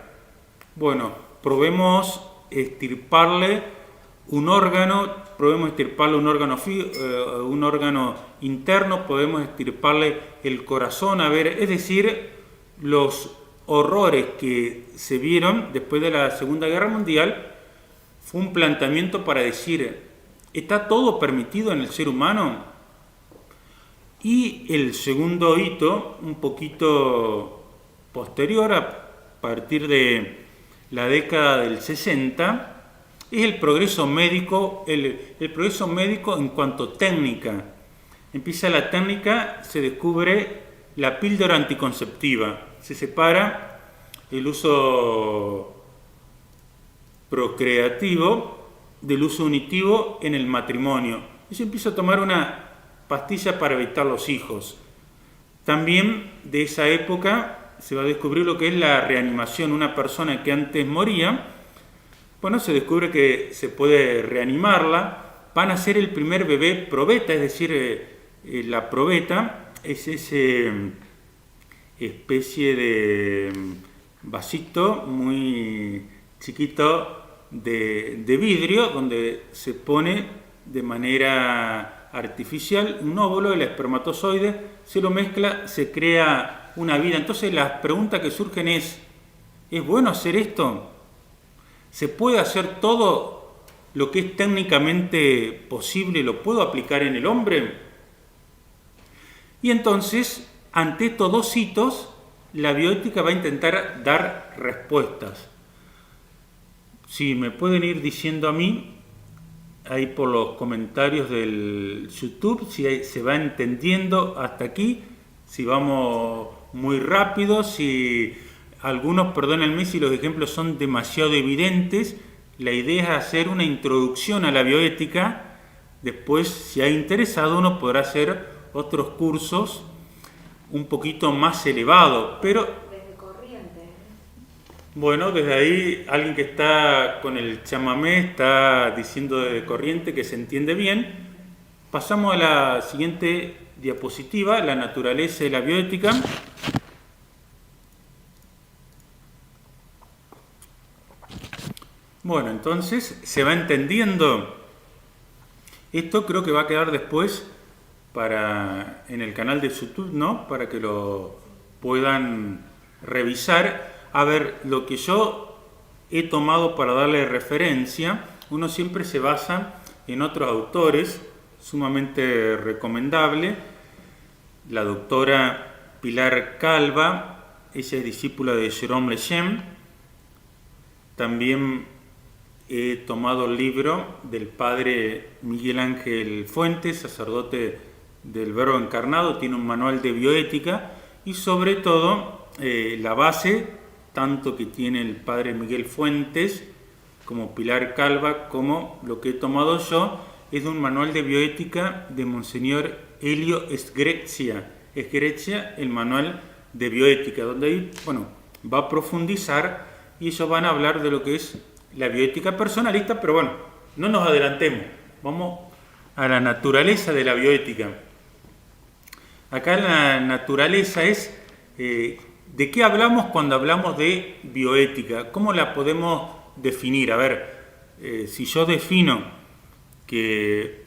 bueno, probemos extirparle un órgano, podemos extirparle un órgano interno, podemos extirparle el corazón, es decir, los horrores que se vieron después de la Segunda Guerra Mundial fue un planteamiento para decir, ¿está todo permitido en el ser humano? Y el segundo hito, un poquito posterior, a partir de la década del 60, es el progreso médico, el progreso médico en cuanto a técnica. Empieza la técnica, se descubre la píldora anticonceptiva, se separa el uso procreativo del uso unitivo en el matrimonio. Y se empieza a tomar una pastilla para evitar los hijos. También de esa época se va a descubrir lo que es la reanimación. Una persona que antes moría, bueno, se descubre que se puede reanimarla. Van a ser el primer bebé probeta, es decir, la probeta es ese especie de vasito muy chiquito de vidrio donde se pone de manera artificial un óvulo, el espermatozoide, se lo mezcla, se crea una vida. Entonces las preguntas que surgen ¿es bueno hacer esto? ¿Se puede hacer todo lo que es técnicamente posible? ¿Lo puedo aplicar en el hombre? Y entonces, ante estos dos hitos, la bioética va a intentar dar respuestas. Si me pueden ir diciendo a mí, ahí por los comentarios del YouTube, si se va entendiendo hasta aquí, si vamos muy rápido, si algunos, perdónenme si los ejemplos son demasiado evidentes. La idea es hacer una introducción a la bioética. Después, si hay interesado, uno podrá hacer otros cursos un poquito más elevados, pero Desde Corrientes. bueno, desde ahí alguien que está con el chamamé está diciendo desde Corrientes que se entiende bien. Pasamos a la siguiente diapositiva, la naturaleza de la bioética. Bueno, entonces se va entendiendo. Esto creo que va a quedar después en el canal de YouTube, ¿no? Para que lo puedan revisar. A ver, lo que yo he tomado para darle referencia, uno siempre se basa en otros autores, sumamente recomendable. La doctora Pilar Calva, ella es discípula de Jérôme Lejeune. También he tomado el libro del padre Miguel Ángel Fuentes, sacerdote del Verbo Encarnado, tiene un manual de bioética y sobre todo la base, tanto que tiene el padre Miguel Fuentes como Pilar Calva, como lo que he tomado yo, es de un manual de bioética de Monseñor Elio Sgrezia, el manual de bioética, donde ahí, bueno, va a profundizar y ellos van a hablar de lo que es la bioética personalista, pero bueno, no nos adelantemos, vamos a la naturaleza de la bioética. Acá la naturaleza es de qué hablamos cuando hablamos de bioética, cómo la podemos definir. A ver, si yo defino que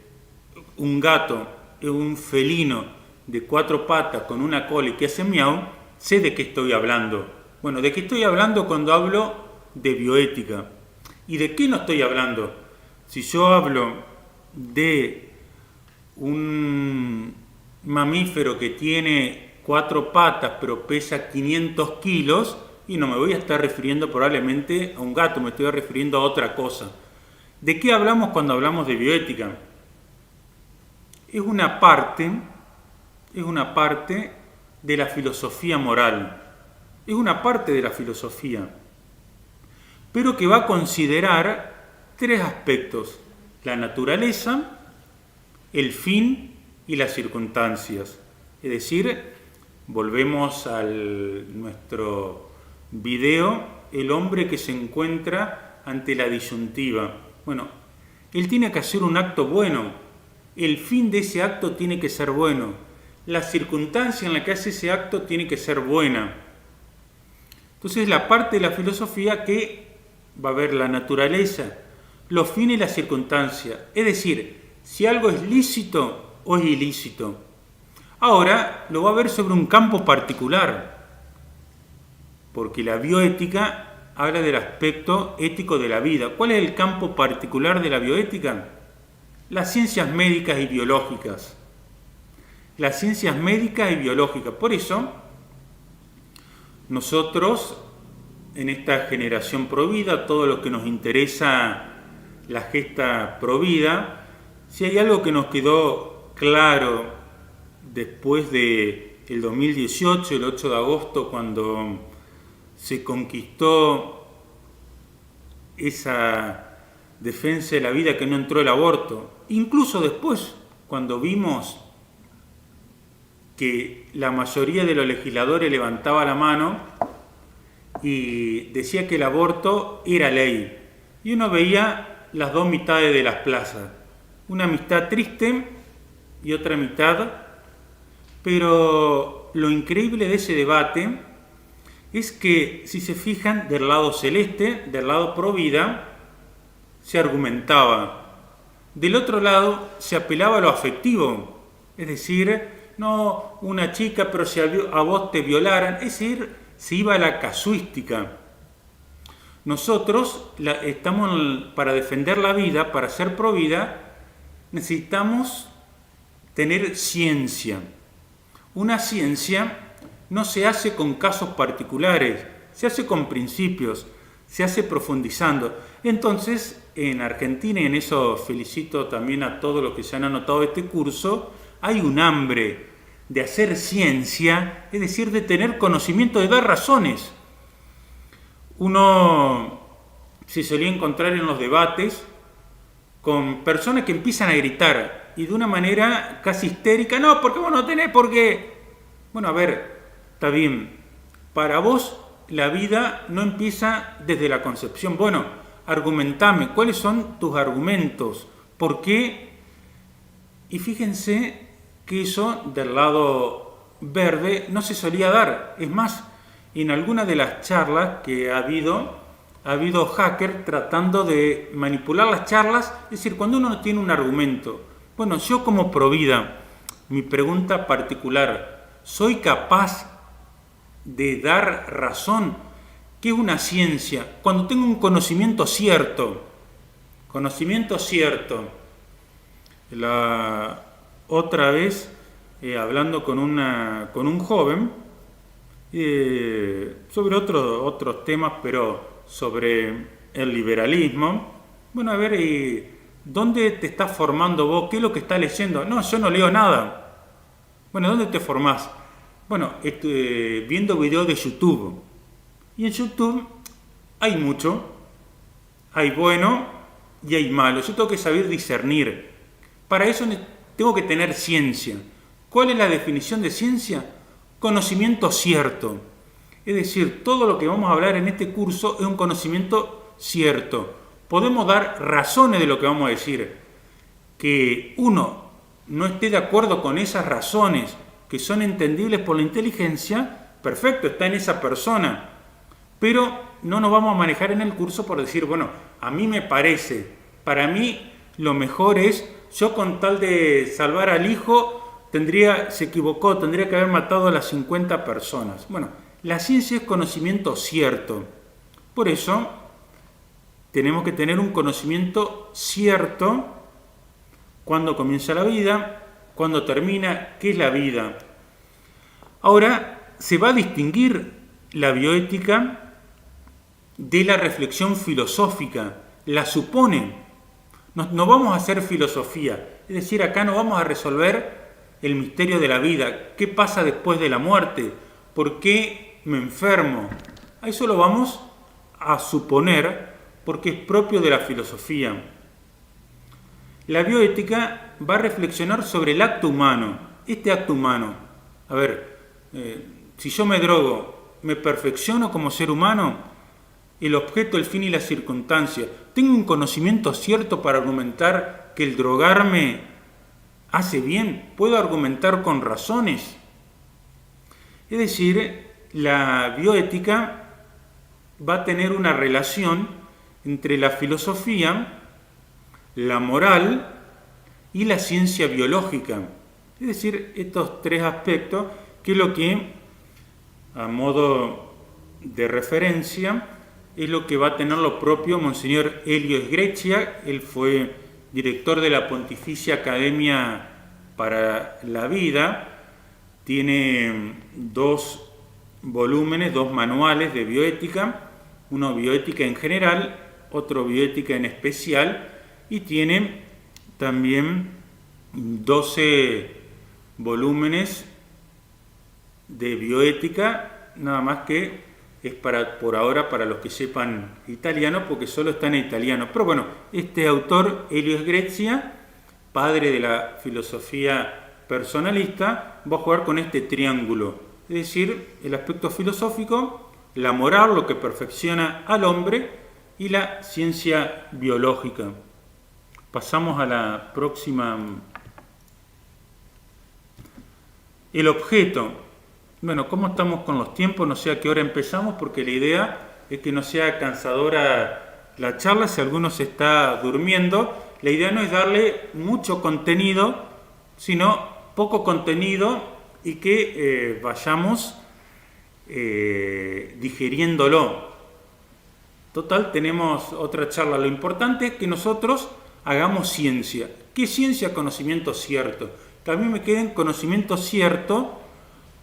un gato es un felino de 4 patas con una cola y que hace miau, sé de qué estoy hablando. Bueno, ¿de qué estoy hablando cuando hablo de bioética? ¿Y de qué no estoy hablando? Si yo hablo de un mamífero que tiene 4 patas pero pesa 500 kilos, y no me voy a estar refiriendo probablemente a un gato, me estoy refiriendo a otra cosa. ¿De qué hablamos cuando hablamos de bioética? Es una parte de la filosofía moral, es una parte de la filosofía, pero que va a considerar 3 aspectos: la naturaleza, el fin y las circunstancias. Es decir, volvemos a nuestro video, el hombre que se encuentra ante la disyuntiva. Bueno, él tiene que hacer un acto bueno, el fin de ese acto tiene que ser bueno, la circunstancia en la que hace ese acto tiene que ser buena. Entonces, la parte de la filosofía que va a ver la naturaleza, los fines y las circunstancias, es decir, si algo es lícito o es ilícito. Ahora lo va a ver sobre un campo particular, porque la bioética habla del aspecto ético de la vida. ¿Cuál es el campo particular de la bioética? Las ciencias médicas y biológicas. Las ciencias médicas y biológicas. Por eso, nosotros, en esta generación Provida, todo lo que nos interesa la gesta Provida, si hay algo que nos quedó claro después del 2018, el 8 de agosto, cuando se conquistó esa defensa de la vida, que no entró el aborto, incluso después, cuando vimos que la mayoría de los legisladores levantaba la mano y decía que el aborto era ley, y uno veía las 2 mitades de las plazas, una mitad triste y otra mitad, pero lo increíble de ese debate es que, si se fijan, del lado celeste, del lado pro vida, se argumentaba. Del otro lado se apelaba a lo afectivo, es decir, no una chica, pero si a vos te violaran, es decir, se iba a la casuística. Nosotros estamos para defender la vida, para ser pro vida, necesitamos tener ciencia. Una ciencia no se hace con casos particulares, se hace con principios, se hace profundizando. Entonces, en Argentina, y en eso felicito también a todos los que se han anotado este curso, hay un hambre de hacer ciencia, es decir, de tener conocimiento, de dar razones. Uno se solía encontrar en los debates con personas que empiezan a gritar y de una manera casi histérica: no, porque vos no tenés por qué. Bueno, a ver, está bien, para vos la vida no empieza desde la concepción. Bueno, argumentame, ¿cuáles son tus argumentos? ¿Por qué? Y fíjense que eso del lado verde no se solía dar. Es más, en algunas de las charlas que ha habido hackers tratando de manipular las charlas. Es decir, cuando uno no tiene un argumento. Bueno, yo como provida, mi pregunta particular: ¿soy capaz de dar razón? ¿Qué es una ciencia? Cuando tengo un conocimiento cierto. La otra vez, hablando con un joven, sobre otros temas, pero sobre el liberalismo. Bueno, a ver, ¿dónde te estás formando vos? ¿Qué es lo que estás leyendo? No, yo no leo nada. Bueno, ¿dónde te formás? Bueno, viendo videos de YouTube. Y en YouTube hay mucho, hay bueno y hay malo. Yo tengo que saber discernir. Para eso tengo que tener ciencia. ¿Cuál es la definición de ciencia? Conocimiento cierto. Es decir, todo lo que vamos a hablar en este curso es un conocimiento cierto. Podemos dar razones de lo que vamos a decir. Que uno no esté de acuerdo con esas razones que son entendibles por la inteligencia, perfecto, está en esa persona. Pero no nos vamos a manejar en el curso por decir, bueno, a mí me parece, para mí lo mejor es, yo con tal de salvar al hijo, se equivocó, tendría que haber matado a las 50 personas. Bueno, la ciencia es conocimiento cierto. Por eso, tenemos que tener un conocimiento cierto cuándo comienza la vida, cuándo termina, qué es la vida. Ahora, se va a distinguir la bioética de la reflexión filosófica, la supone. No vamos a hacer filosofía, es decir, acá no vamos a resolver el misterio de la vida, qué pasa después de la muerte, por qué me enfermo. A eso lo vamos a suponer porque es propio de la filosofía. La bioética va a reflexionar sobre el acto humano, este acto humano. A ver, si yo me drogo, ¿me perfecciono como ser humano? El objeto, el fin y la circunstancia. ¿Tengo un conocimiento cierto para argumentar que el drogarme hace bien? ¿Puedo argumentar con razones? Es decir, la bioética va a tener una relación entre la filosofía, la moral y la ciencia biológica. Es decir, estos tres aspectos, que es lo que, a modo de referencia, es lo que va a tener lo propio Monseñor Elio Sgrezia. Él fue director de la Pontificia Academia para la Vida. Tiene 2 volúmenes, 2 manuales de bioética, uno bioética en general, otro bioética en especial, y tiene también 12 volúmenes de bioética, nada más que es por ahora para los que sepan italiano, porque solo está en italiano. Pero bueno, este autor, Elio Sgrezia, padre de la filosofía personalista, va a jugar con este triángulo, es decir, el aspecto filosófico, la moral, lo que perfecciona al hombre, y la ciencia biológica. Pasamos a la próxima. El objeto. Bueno, ¿cómo estamos con los tiempos? No sé a qué hora empezamos, porque la idea es que no sea cansadora la charla. Si alguno se está durmiendo, la idea no es darle mucho contenido, sino poco contenido y que vayamos digeriéndolo. Total, tenemos otra charla. Lo importante es que nosotros hagamos ciencia. ¿Qué ciencia? Conocimiento cierto. Que a mí me quede en conocimiento cierto,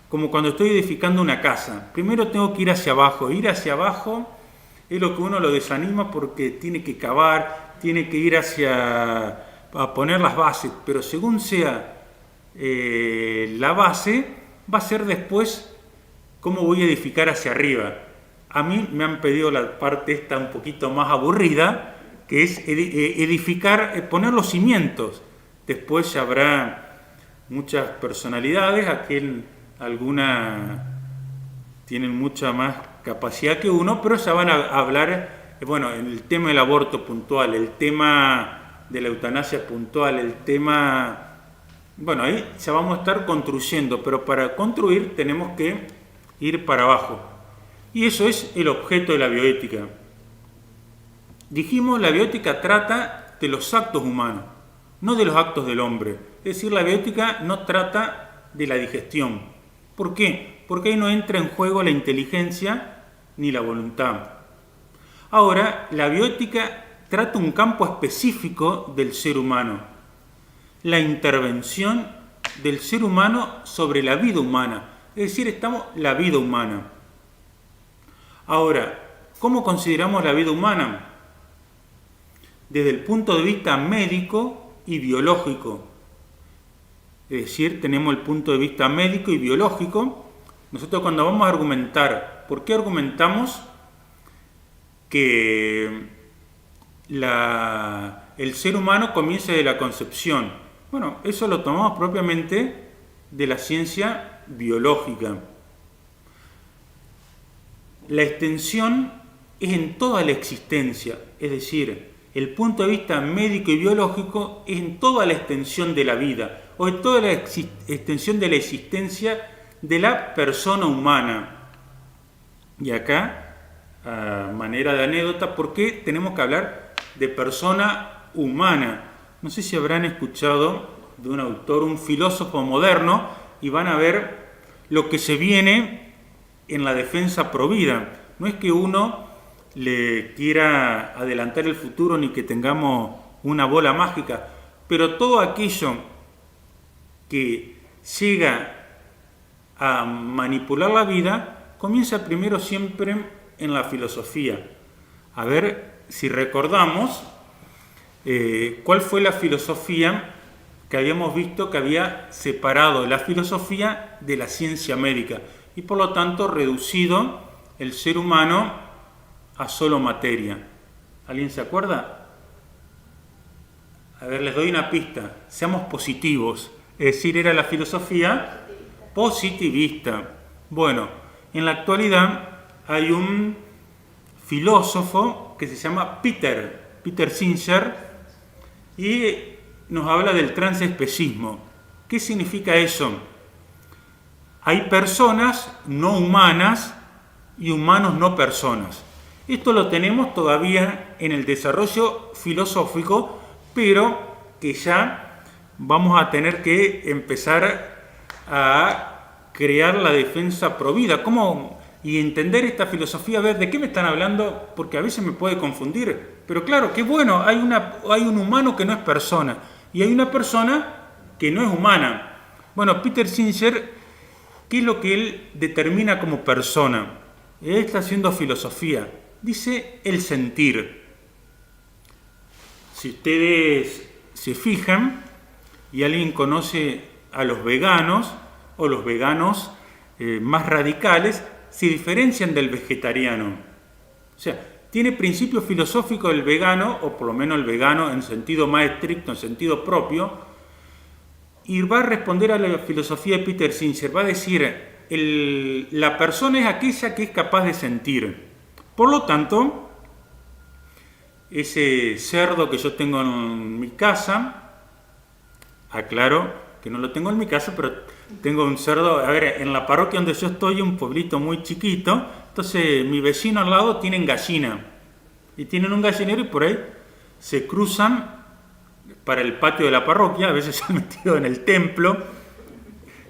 como cuando estoy edificando una casa. Primero tengo que ir hacia abajo. Ir hacia abajo es lo que uno lo desanima porque tiene que cavar, tiene que ir a poner las bases. Pero según sea la base, va a ser después cómo voy a edificar hacia arriba. A mí me han pedido la parte esta un poquito más aburrida, que es edificar, poner los cimientos. Después ya habrá muchas personalidades, algunas tienen mucha más capacidad que uno, pero ya van a hablar, bueno, el tema del aborto puntual, el tema de la eutanasia puntual, el tema, bueno, ahí ya vamos a estar construyendo, pero para construir tenemos que ir para abajo. Y eso es el objeto de la bioética. Dijimos, la bioética trata de los actos humanos, no de los actos del hombre. Es decir, la bioética no trata de la digestión. ¿Por qué? Porque ahí no entra en juego la inteligencia ni la voluntad. Ahora, la bioética trata un campo específico del ser humano, la intervención del ser humano sobre la vida humana. Es decir, la vida humana. Ahora, ¿cómo consideramos la vida humana? Desde el punto de vista médico y biológico. Es decir, tenemos el punto de vista médico y biológico. Nosotros cuando vamos a argumentar, ¿por qué argumentamos que el ser humano comienza de la concepción? Bueno, eso lo tomamos propiamente de la ciencia biológica. la extensión es en toda la existencia, es decir, el punto de vista médico y biológico es en toda la extensión de la vida, o en toda la extensión de la existencia de la persona humana. Y acá, a manera de anécdota, ¿por qué tenemos que hablar de persona humana? No sé si habrán escuchado de un autor, un filósofo moderno, y van a ver lo que se viene en la defensa provida. No es que uno le quiera adelantar el futuro ni que tengamos una bola mágica, pero todo aquello que llega a manipular la vida comienza primero siempre en la filosofía. A ver si recordamos cuál fue la filosofía que habíamos visto que había separado la filosofía de la ciencia médica y por lo tanto reducido el ser humano a solo materia. ¿Alguien se acuerda? A ver, les doy una pista. Seamos positivos. Es decir, era la filosofía positivista. Bueno, en la actualidad hay un filósofo que se llama Peter Singer, y nos habla del transespecismo. ¿Qué significa eso? Hay personas no humanas y humanos no personas. Esto lo tenemos todavía en el desarrollo filosófico, pero que ya vamos a tener que empezar a crear la defensa provida. ¿Cómo? Y entender esta filosofía, a ver, ¿de qué me están hablando? Porque a veces me puede confundir. Pero claro, qué bueno, hay un humano que no es persona y hay una persona que no es humana. Bueno, Peter Singer, ¿qué es lo que él determina como persona? Él está haciendo filosofía. Dice el sentir. Si ustedes se fijan y alguien conoce a los veganos o los veganos más radicales, se diferencian del vegetariano. O sea, tiene principio filosófico el vegano, o por lo menos el vegano en sentido más estricto, en sentido propio, y va a responder a la filosofía de Peter Singer. Va a decir, la persona es aquella que es capaz de sentir. Por lo tanto, ese cerdo que yo tengo en mi casa, aclaro que no lo tengo en mi casa, pero tengo un cerdo, a ver, en la parroquia donde yo estoy, un pueblito muy chiquito, entonces mi vecino al lado tienen gallina, y tienen un gallinero y por ahí se cruzan para el patio de la parroquia, a veces se han metido en el templo,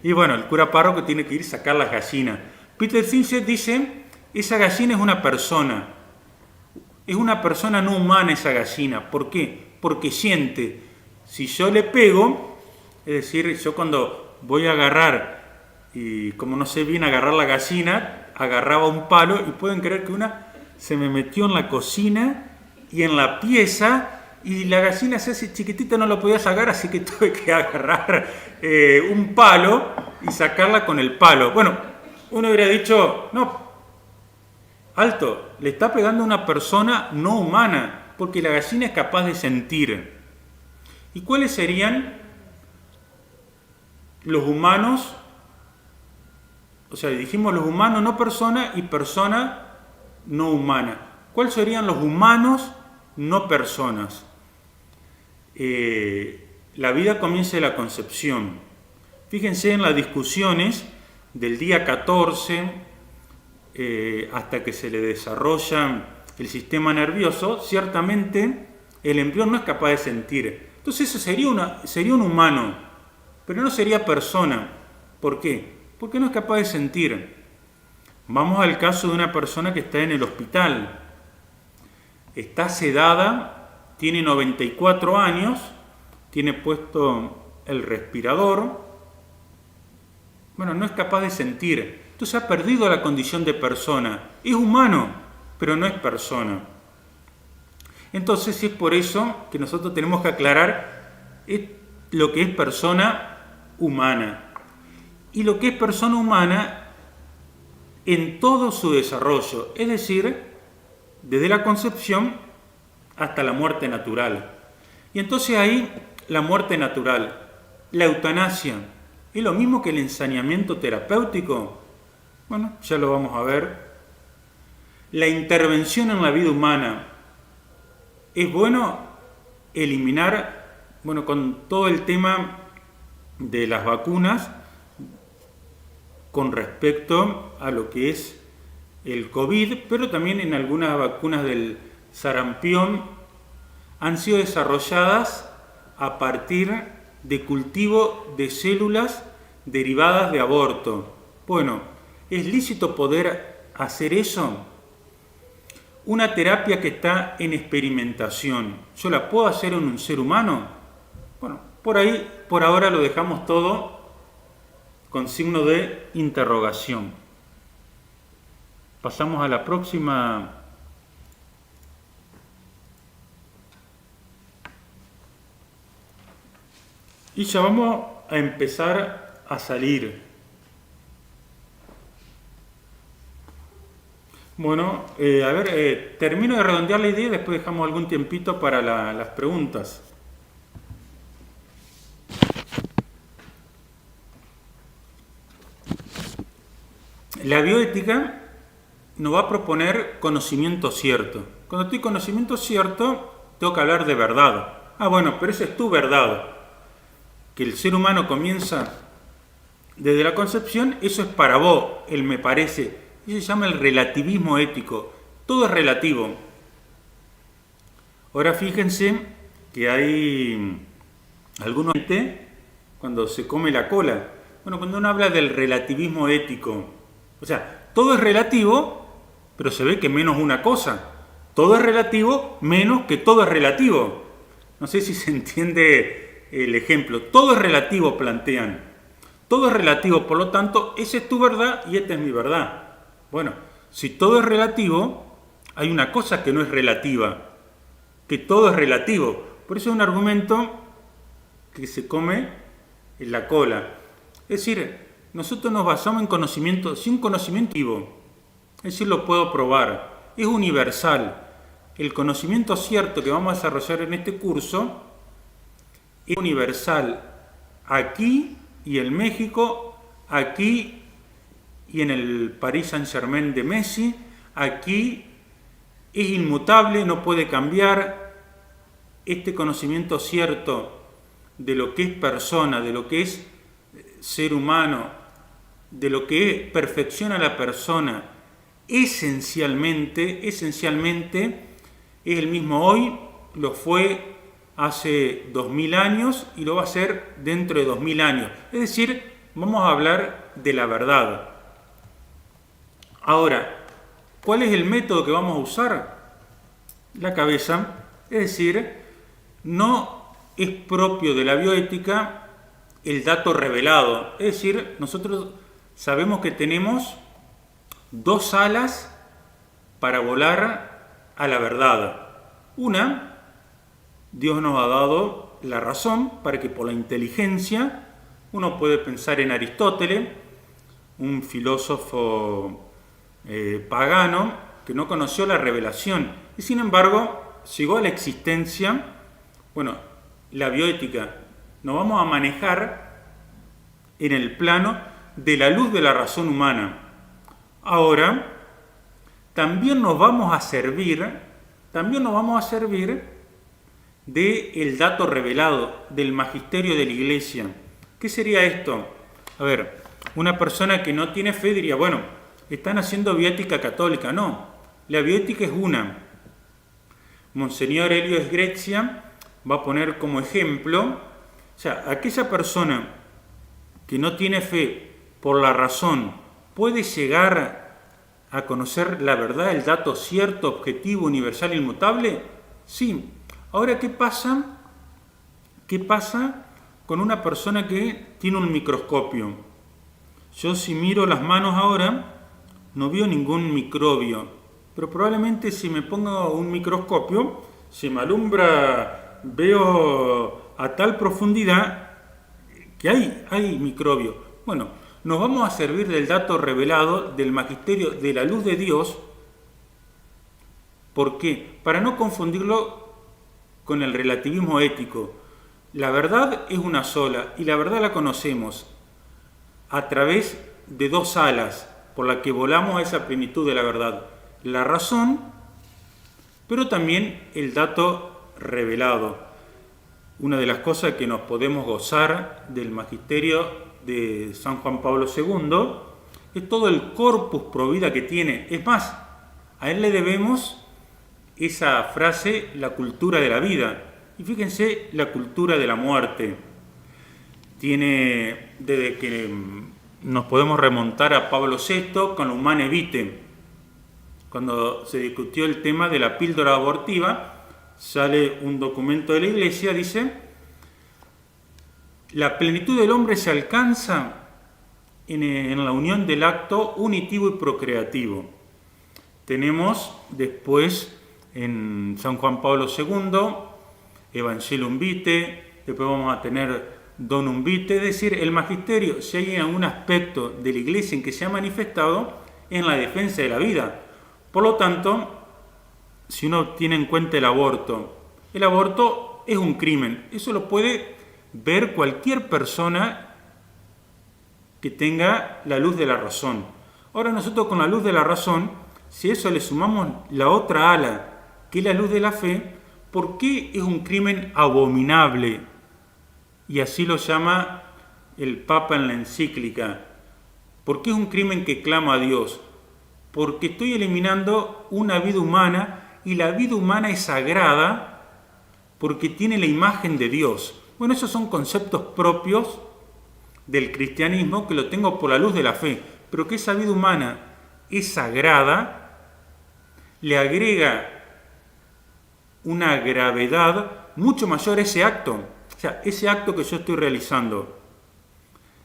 y bueno, el cura párroco tiene que ir a sacar las gallinas. Peter Singer dice, esa gallina es una persona no humana esa gallina. ¿Por qué? Porque siente. Si yo le pego, es decir, yo cuando voy a agarrar, y como no sé bien agarrar la gallina, agarraba un palo y pueden creer que una se me metió en la cocina y en la pieza y la gallina se hace chiquitita, no la podía sacar, así que tuve que agarrar un palo y sacarla con el palo. Bueno, uno hubiera dicho, no, alto, le está pegando a una persona no humana, porque la gallina es capaz de sentir. ¿Y cuáles serían los humanos? O sea, dijimos los humanos no persona y persona no humana. ¿Cuáles serían los humanos no personas? La vida comienza de la concepción. Fíjense en las discusiones del día 14 hasta que se le desarrolla el sistema nervioso. Ciertamente el embrión no es capaz de sentir. Entonces eso sería un humano, pero no sería persona. ¿Por qué? Porque no es capaz de sentir. Vamos al caso de una persona que está en el hospital. Está sedada, tiene 94 años, tiene puesto el respirador. Bueno, no es capaz de sentir. Entonces ha perdido la condición de persona. Es humano, pero no es persona. Entonces es por eso que nosotros tenemos que aclarar lo que es persona humana. Y lo que es persona humana en todo su desarrollo, es decir, desde la concepción hasta la muerte natural. Y entonces ahí la muerte natural, la eutanasia, ¿es lo mismo que el ensañamiento terapéutico? Bueno, ya lo vamos a ver. la intervención en la vida humana. Es bueno eliminar, con todo el tema de las vacunas, con respecto a lo que es el COVID, pero también en algunas vacunas del sarampión han sido desarrolladas a partir de cultivo de células derivadas de aborto. Bueno, ¿es lícito poder hacer eso? Una terapia que está en experimentación, ¿yo la puedo hacer en un ser humano? Bueno, por ahí, por ahora lo dejamos todo con signo de interrogación. Pasamos a la próxima. Y ya vamos a empezar a salir. Bueno, termino de redondear la idea y después dejamos algún tiempito para las preguntas. La bioética nos va a proponer conocimiento cierto. Cuando estoy conocimiento cierto, tengo que hablar de verdad. Pero esa es tu verdad. Que el ser humano comienza desde la concepción, eso es para vos, el me parece. Eso se llama el relativismo ético. Todo es relativo. Ahora fíjense que hay algunos cuando se come la cola. Cuando uno habla del relativismo ético, todo es relativo, pero se ve que menos una cosa. Todo es relativo, menos que todo es relativo. No sé si se entiende el ejemplo. Todo es relativo, plantean. Todo es relativo, por lo tanto, esa es tu verdad y esta es mi verdad. Si todo es relativo, hay una cosa que no es relativa, que todo es relativo. Por eso es un argumento que se come en la cola. Es decir, nosotros nos basamos en conocimiento, sin conocimiento vivo. Es decir, lo puedo probar. Es universal. El conocimiento cierto que vamos a desarrollar en este curso es universal aquí y en México, aquí y en el Paris Saint-Germain de Messi, aquí es inmutable, no puede cambiar. Este conocimiento cierto de lo que es persona, de lo que es ser humano, de lo que perfecciona a la persona, esencialmente es el mismo hoy, lo fue hace 2000 años y lo va a ser dentro de 2000 años. Es decir, vamos a hablar de la verdad. Ahora, ¿cuál es el método que vamos a usar? La cabeza. Es decir, no es propio de la bioética el dato revelado. Es decir, nosotros sabemos que tenemos dos alas para volar a la verdad. Una, Dios nos ha dado la razón para que por la inteligencia, uno puede pensar en Aristóteles, un filósofo pagano que no conoció la revelación y sin embargo llegó a la existencia. La bioética nos vamos a manejar en el plano de la luz de la razón humana. Ahora, también nos vamos a servir del dato revelado, del magisterio de la Iglesia. ¿Qué sería esto? Una persona que no tiene fe diría, están haciendo bioética católica. No, la bioética es una. Monseñor Helio Sgrezia va a poner como ejemplo, aquella persona que no tiene fe por la razón, ¿puede llegar a conocer la verdad, el dato cierto, objetivo, universal, inmutable? Sí. Ahora, ¿qué pasa? ¿Qué pasa con una persona que tiene un microscopio? Yo si miro las manos ahora, no veo ningún microbio, pero probablemente si me pongo un microscopio, se me alumbra, veo a tal profundidad que hay microbio. Nos vamos a servir del dato revelado del magisterio de la luz de Dios. ¿Por qué? Para no confundirlo con el relativismo ético. La verdad es una sola y la verdad la conocemos a través de dos alas por las que volamos a esa plenitud de la verdad. la razón, pero también el dato revelado. Una de las cosas que nos podemos gozar del magisterio de San Juan Pablo II es todo el corpus pro vida que tiene. Es más, a él le debemos esa frase, la cultura de la vida. Y fíjense, la cultura de la muerte. Tiene, desde que nos podemos remontar a Pablo VI con la Humane Vitae. Cuando se discutió el tema de la píldora abortiva, sale un documento de la Iglesia, dice: la plenitud del hombre se alcanza en la unión del acto unitivo y procreativo. Tenemos después en San Juan Pablo II, Evangelium Vitae, después vamos a tener Donum Vitae, es decir, el magisterio, si hay algún aspecto de la Iglesia en que se ha manifestado, en la defensa de la vida. Por lo tanto, si uno tiene en cuenta el aborto es un crimen. Eso lo puede ver cualquier persona que tenga la luz de la razón. Ahora nosotros con la luz de la razón, si a eso le sumamos la otra ala, que es la luz de la fe, ¿por qué es un crimen abominable? Y así lo llama el Papa en la encíclica. ¿Por qué es un crimen que clama a Dios? Porque estoy eliminando una vida humana, y la vida humana es sagrada porque tiene la imagen de Dios. Bueno, esos son conceptos propios del cristianismo, que lo tengo por la luz de la fe, pero que esa vida humana es sagrada, le agrega una gravedad mucho mayor a ese acto. O sea, ese acto que yo estoy realizando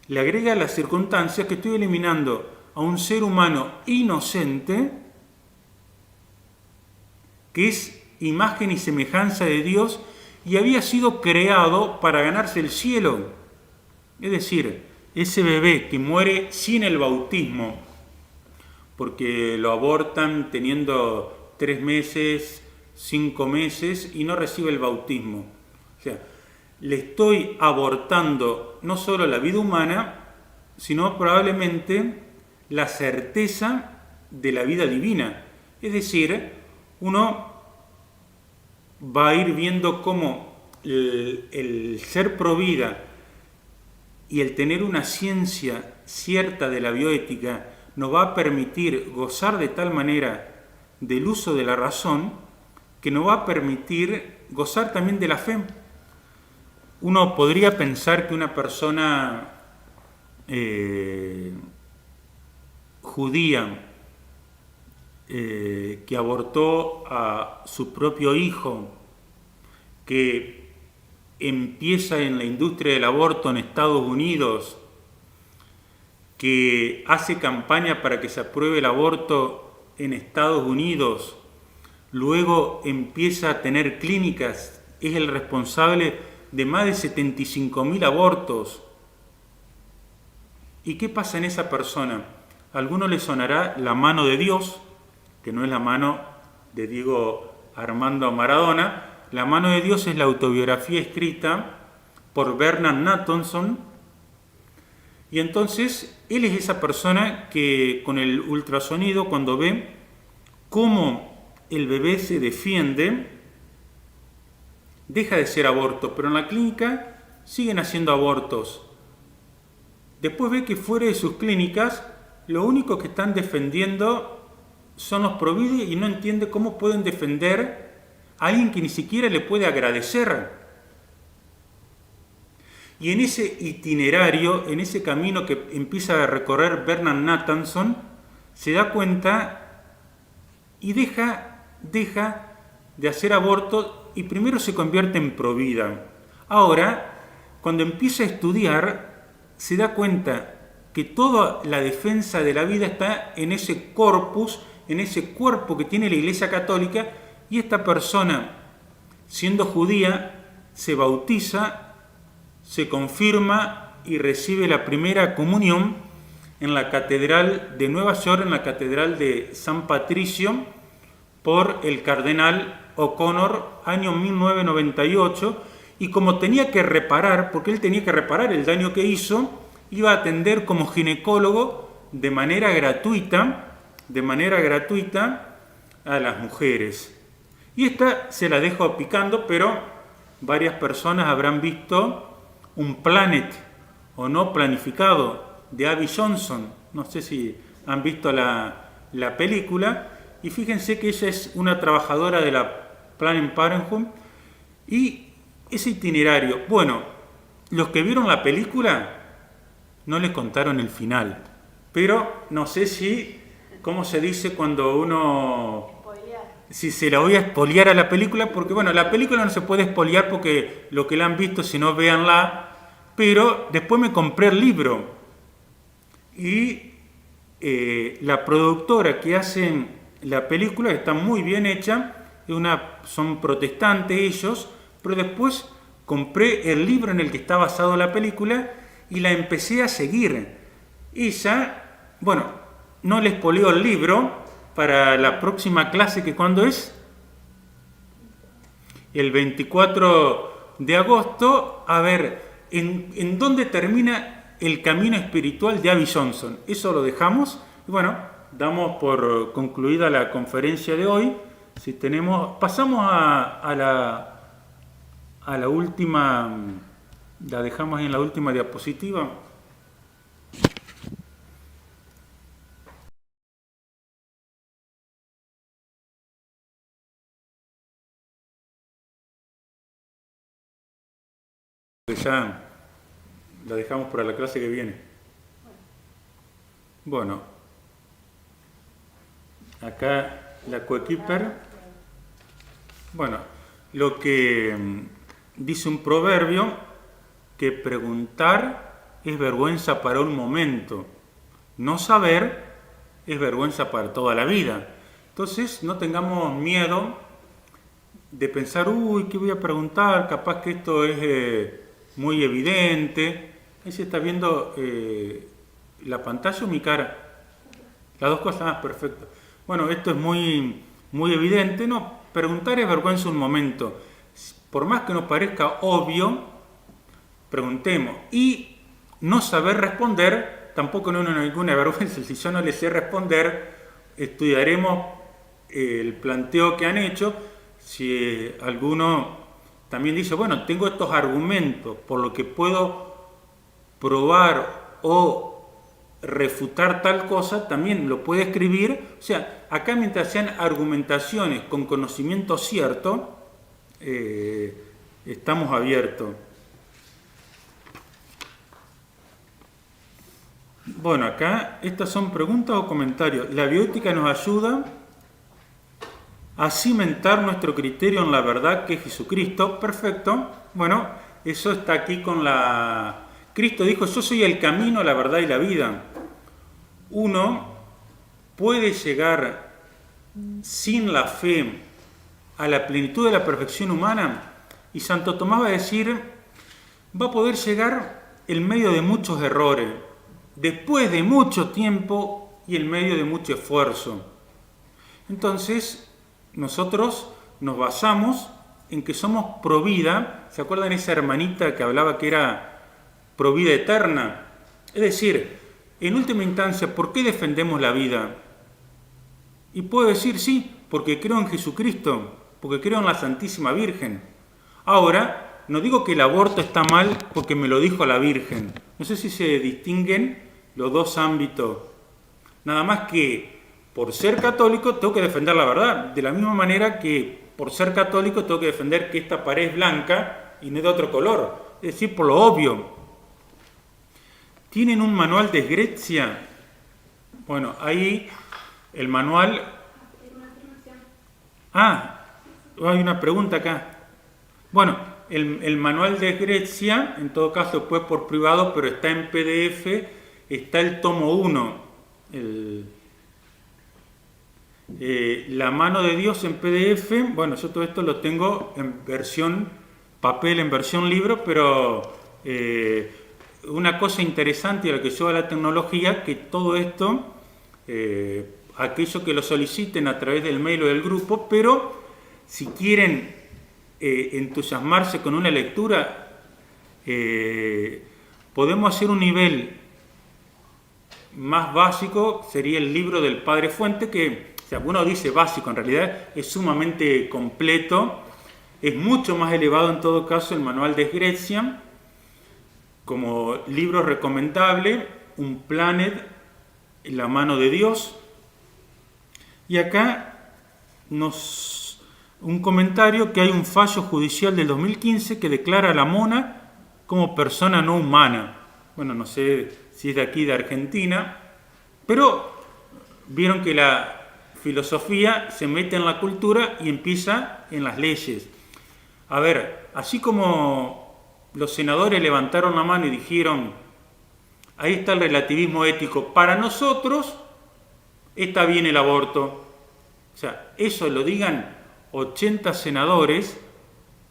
le agrega las circunstancias que estoy eliminando a un ser humano inocente, que es imagen y semejanza de Dios y había sido creado para ganarse el cielo. Es decir, ese bebé que muere sin el bautismo, porque lo abortan teniendo 3 meses, 5 meses y no recibe el bautismo. O sea, le estoy abortando no solo la vida humana, sino probablemente la certeza de la vida divina. Es decir, uno va a ir viendo cómo el ser pro vida y el tener una ciencia cierta de la bioética nos va a permitir gozar de tal manera del uso de la razón que nos va a permitir gozar también de la fe. Uno podría pensar que una persona judía que abortó a su propio hijo, que empieza en la industria del aborto en Estados Unidos, que hace campaña para que se apruebe el aborto en Estados Unidos, luego empieza a tener clínicas, es el responsable de más de 75.000 abortos. ¿Y qué pasa en esa persona? A alguno le sonará la mano de Dios, que no es la mano de Diego Armando Maradona. La mano de Dios es la autobiografía escrita por Bernard Nathanson. Y entonces él es esa persona que con el ultrasonido, cuando ve cómo el bebé se defiende, deja de ser aborto, pero en la clínica siguen haciendo abortos. Después ve que fuera de sus clínicas lo único que están defendiendo son los provide y no entiende cómo pueden defender a alguien que ni siquiera le puede agradecer. Y en ese itinerario, en ese camino que empieza a recorrer Bernard Nathanson, se da cuenta y deja de hacer aborto y primero se convierte en provida. Ahora, cuando empieza a estudiar, se da cuenta que toda la defensa de la vida está en ese corpus, en ese cuerpo que tiene la Iglesia Católica, y esta persona, siendo judía, se bautiza, se confirma y recibe la primera comunión en la Catedral de Nueva York, en la Catedral de San Patricio, por el cardenal O'Connor, año 1998, y como tenía que reparar, porque él tenía que reparar el daño que hizo, iba a atender como ginecólogo de manera gratuita a las mujeres. Y esta se la dejo picando, pero varias personas habrán visto Un Planet o No Planificado de Abby Johnson. No sé si han visto la película. Y fíjense que ella es una trabajadora de la Planned Parenthood. Y ese itinerario, bueno, los que vieron la película no les contaron el final. Pero no sé si, ¿cómo se dice cuando uno... Si se la voy a espolear a la película, porque bueno, la película no se puede espolear porque lo que la han visto, si no, véanla. Pero después me compré el libro. Y la productora que hace la película está muy bien hecha. Son protestantes ellos, pero después compré el libro en el que está basado la película y la empecé a seguir. Ella, bueno, no les poleo el libro para la próxima clase, que ¿cuándo es? El 24 de agosto. A ver, ¿en dónde termina el camino espiritual de Abby Johnson? Eso lo dejamos. Y bueno, damos por concluida la conferencia de hoy. Si tenemos, pasamos a la última, la dejamos en la última diapositiva. Ya la dejamos para la clase que viene. Bueno, acá la coequiper. Bueno, lo que dice un proverbio, que preguntar es vergüenza para un momento, no saber es vergüenza para toda la vida. Entonces no tengamos miedo de pensar, uy, ¿qué voy a preguntar? Capaz que esto es muy evidente. Ahí se está viendo la pantalla o mi cara. Las dos cosas, perfecto. Bueno, esto es muy, muy evidente. No, preguntar es vergüenza un momento. Por más que nos parezca obvio, preguntemos. Y no saber responder, tampoco no es ninguna vergüenza. Si yo no le sé responder, estudiaremos el planteo que han hecho. Si alguno también dice, bueno, tengo estos argumentos por lo que puedo probar o refutar tal cosa, también lo puede escribir. O sea, acá mientras sean argumentaciones con conocimiento cierto, estamos abiertos. Bueno, acá estas son preguntas o comentarios. La bioética nos ayuda a cimentar nuestro criterio en la verdad que es Jesucristo. Perfecto. Bueno, eso está aquí con la... Cristo dijo, yo soy el camino, la verdad y la vida. Uno puede llegar sin la fe a la plenitud de la perfección humana, y Santo Tomás va a decir, va a poder llegar en medio de muchos errores, después de mucho tiempo y en medio de mucho esfuerzo. Entonces, nosotros nos basamos en que somos pro vida. ¿Se acuerdan esa hermanita que hablaba que era pro vida eterna? Es decir, en última instancia, ¿por qué defendemos la vida? Y puedo decir sí, porque creo en Jesucristo, porque creo en la Santísima Virgen. Ahora, no digo que el aborto está mal porque me lo dijo la Virgen. No sé si se distinguen los dos ámbitos. Nada más que por ser católico tengo que defender la verdad. De la misma manera que por ser católico tengo que defender que esta pared es blanca y no es de otro color. Es decir, por lo obvio. ¿Tienen un manual de Grecia? Bueno, ahí el manual... hay una pregunta acá. Bueno, el manual de Grecia, en todo caso después por privado, pero está en PDF, está el tomo 1, la mano de Dios en PDF. Bueno, yo todo esto lo tengo en versión papel, en versión libro, pero una cosa interesante a lo que lleva la tecnología, que todo esto, aquellos que lo soliciten a través del mail o del grupo, pero si quieren entusiasmarse con una lectura, podemos hacer un nivel más básico, sería el libro del Padre Fuente, que O sea, uno dice básico, en realidad es sumamente completo, es mucho más elevado en todo caso el manual de Grecia, como libro recomendable, un Planet en la mano de Dios. Y acá un comentario que hay un fallo judicial del 2015 que declara a la mona como persona no humana. Bueno, no sé si es de aquí, de Argentina, pero vieron que la filosofía se mete en la cultura y empieza en las leyes. A ver, así como los senadores levantaron la mano y dijeron, ahí está el relativismo ético, para nosotros está bien el aborto. O sea, eso lo digan 80 senadores,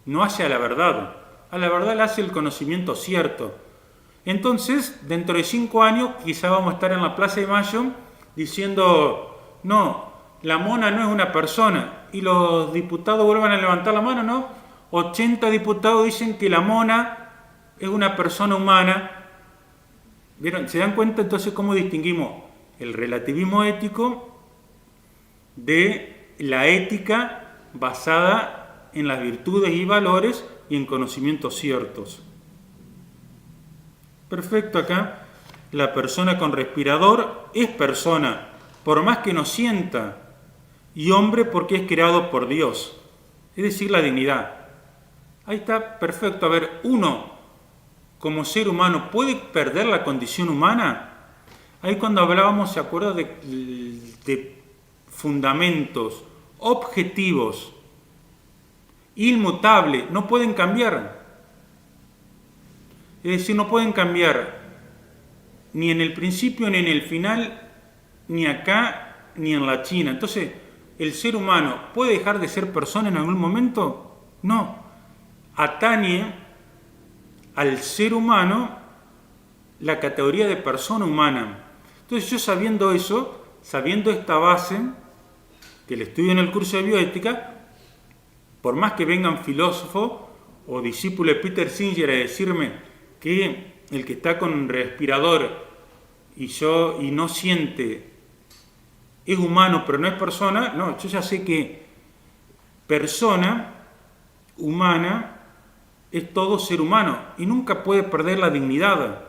no hace a la verdad. A la verdad le hace el conocimiento cierto. Entonces, dentro de 5 años, quizá vamos a estar en la Plaza de Mayo diciendo, no, la mona no es una persona. Y los diputados vuelvan a levantar la mano, ¿no? 80 diputados dicen que la mona es una persona humana. ¿Vieron? ¿Se dan cuenta entonces cómo distinguimos el relativismo ético de la ética basada en las virtudes y valores y en conocimientos ciertos? Perfecto, acá la persona con respirador es persona, por más que no sienta, y hombre porque es creado por Dios, es decir, la dignidad. Ahí está, perfecto. A ver, uno como ser humano puede perder la condición humana. Ahí cuando hablábamos, ¿se acuerda de fundamentos objetivos, inmutables, no pueden cambiar? Es decir, no pueden cambiar ni en el principio, ni en el final, ni acá, ni en la China. Entonces, ¿el ser humano puede dejar de ser persona en algún momento? No. Atañe al ser humano la categoría de persona humana. Entonces, yo sabiendo eso, sabiendo esta base, que le estudio en el curso de bioética, por más que vengan filósofos o discípulos de Peter Singer a decirme que el que está con respirador y no siente es humano pero no es persona, no, yo ya sé que persona humana es todo ser humano y nunca puede perder la dignidad.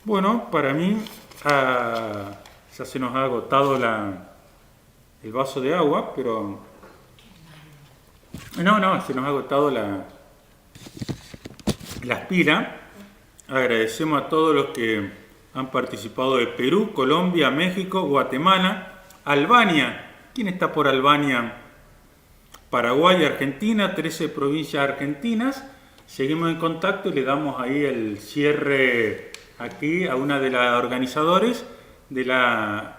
Bueno, para mí ya se nos ha agotado el vaso de agua, pero no, se nos ha agotado las pilas. Agradecemos a todos los que han participado de Perú, Colombia, México, Guatemala, Albania. ¿Quién está por Albania? Paraguay, Argentina, 13 provincias argentinas. Seguimos en contacto y le damos ahí el cierre aquí a una de las organizadores de la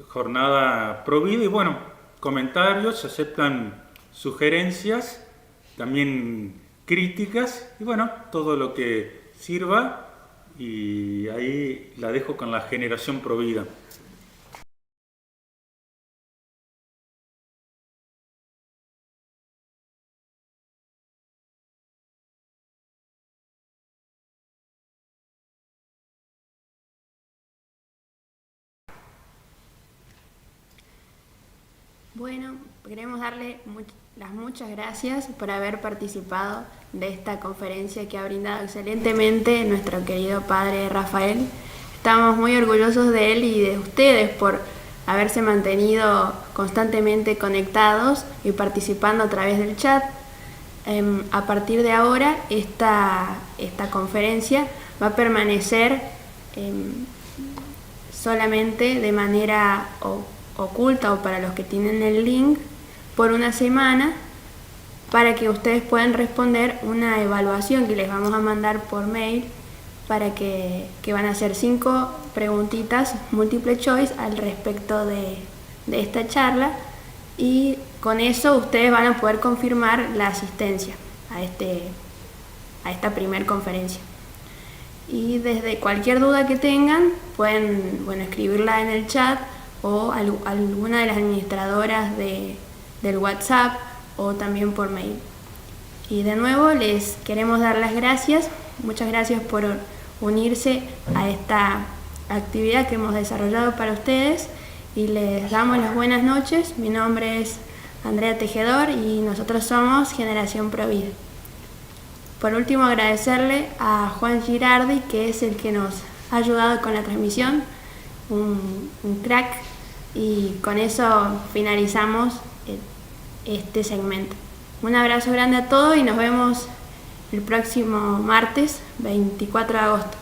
jornada Provida. Y bueno, comentarios, se aceptan sugerencias, también críticas y bueno, todo lo que sirva, y ahí la dejo con la generación Provida. Bueno, queremos darle las muchas gracias por haber participado de esta conferencia que ha brindado excelentemente nuestro querido padre Rafael. Estamos muy orgullosos de él y de ustedes por haberse mantenido constantemente conectados y participando a través del chat. A partir de ahora, esta conferencia va a permanecer solamente de manera oculta o para los que tienen el link por una semana, para que ustedes puedan responder una evaluación que les vamos a mandar por mail, para que van a hacer 5 preguntitas múltiple choice al respecto de esta charla, y con eso ustedes van a poder confirmar la asistencia a esta primer conferencia. Y desde cualquier duda que tengan pueden escribirla en el chat o alguna de las administradoras del WhatsApp o también por mail. Y de nuevo les queremos dar las gracias, muchas gracias por unirse a actividad que hemos desarrollado para ustedes y les damos las buenas noches. Mi nombre es Andrea Tejedor y nosotros somos Generación Provida. Por último, agradecerle a Juan Girardi, que es el que nos ha ayudado con la transmisión, un crack, y con eso finalizamos este segmento. Un abrazo grande a todos y nos vemos el próximo martes 24 de agosto.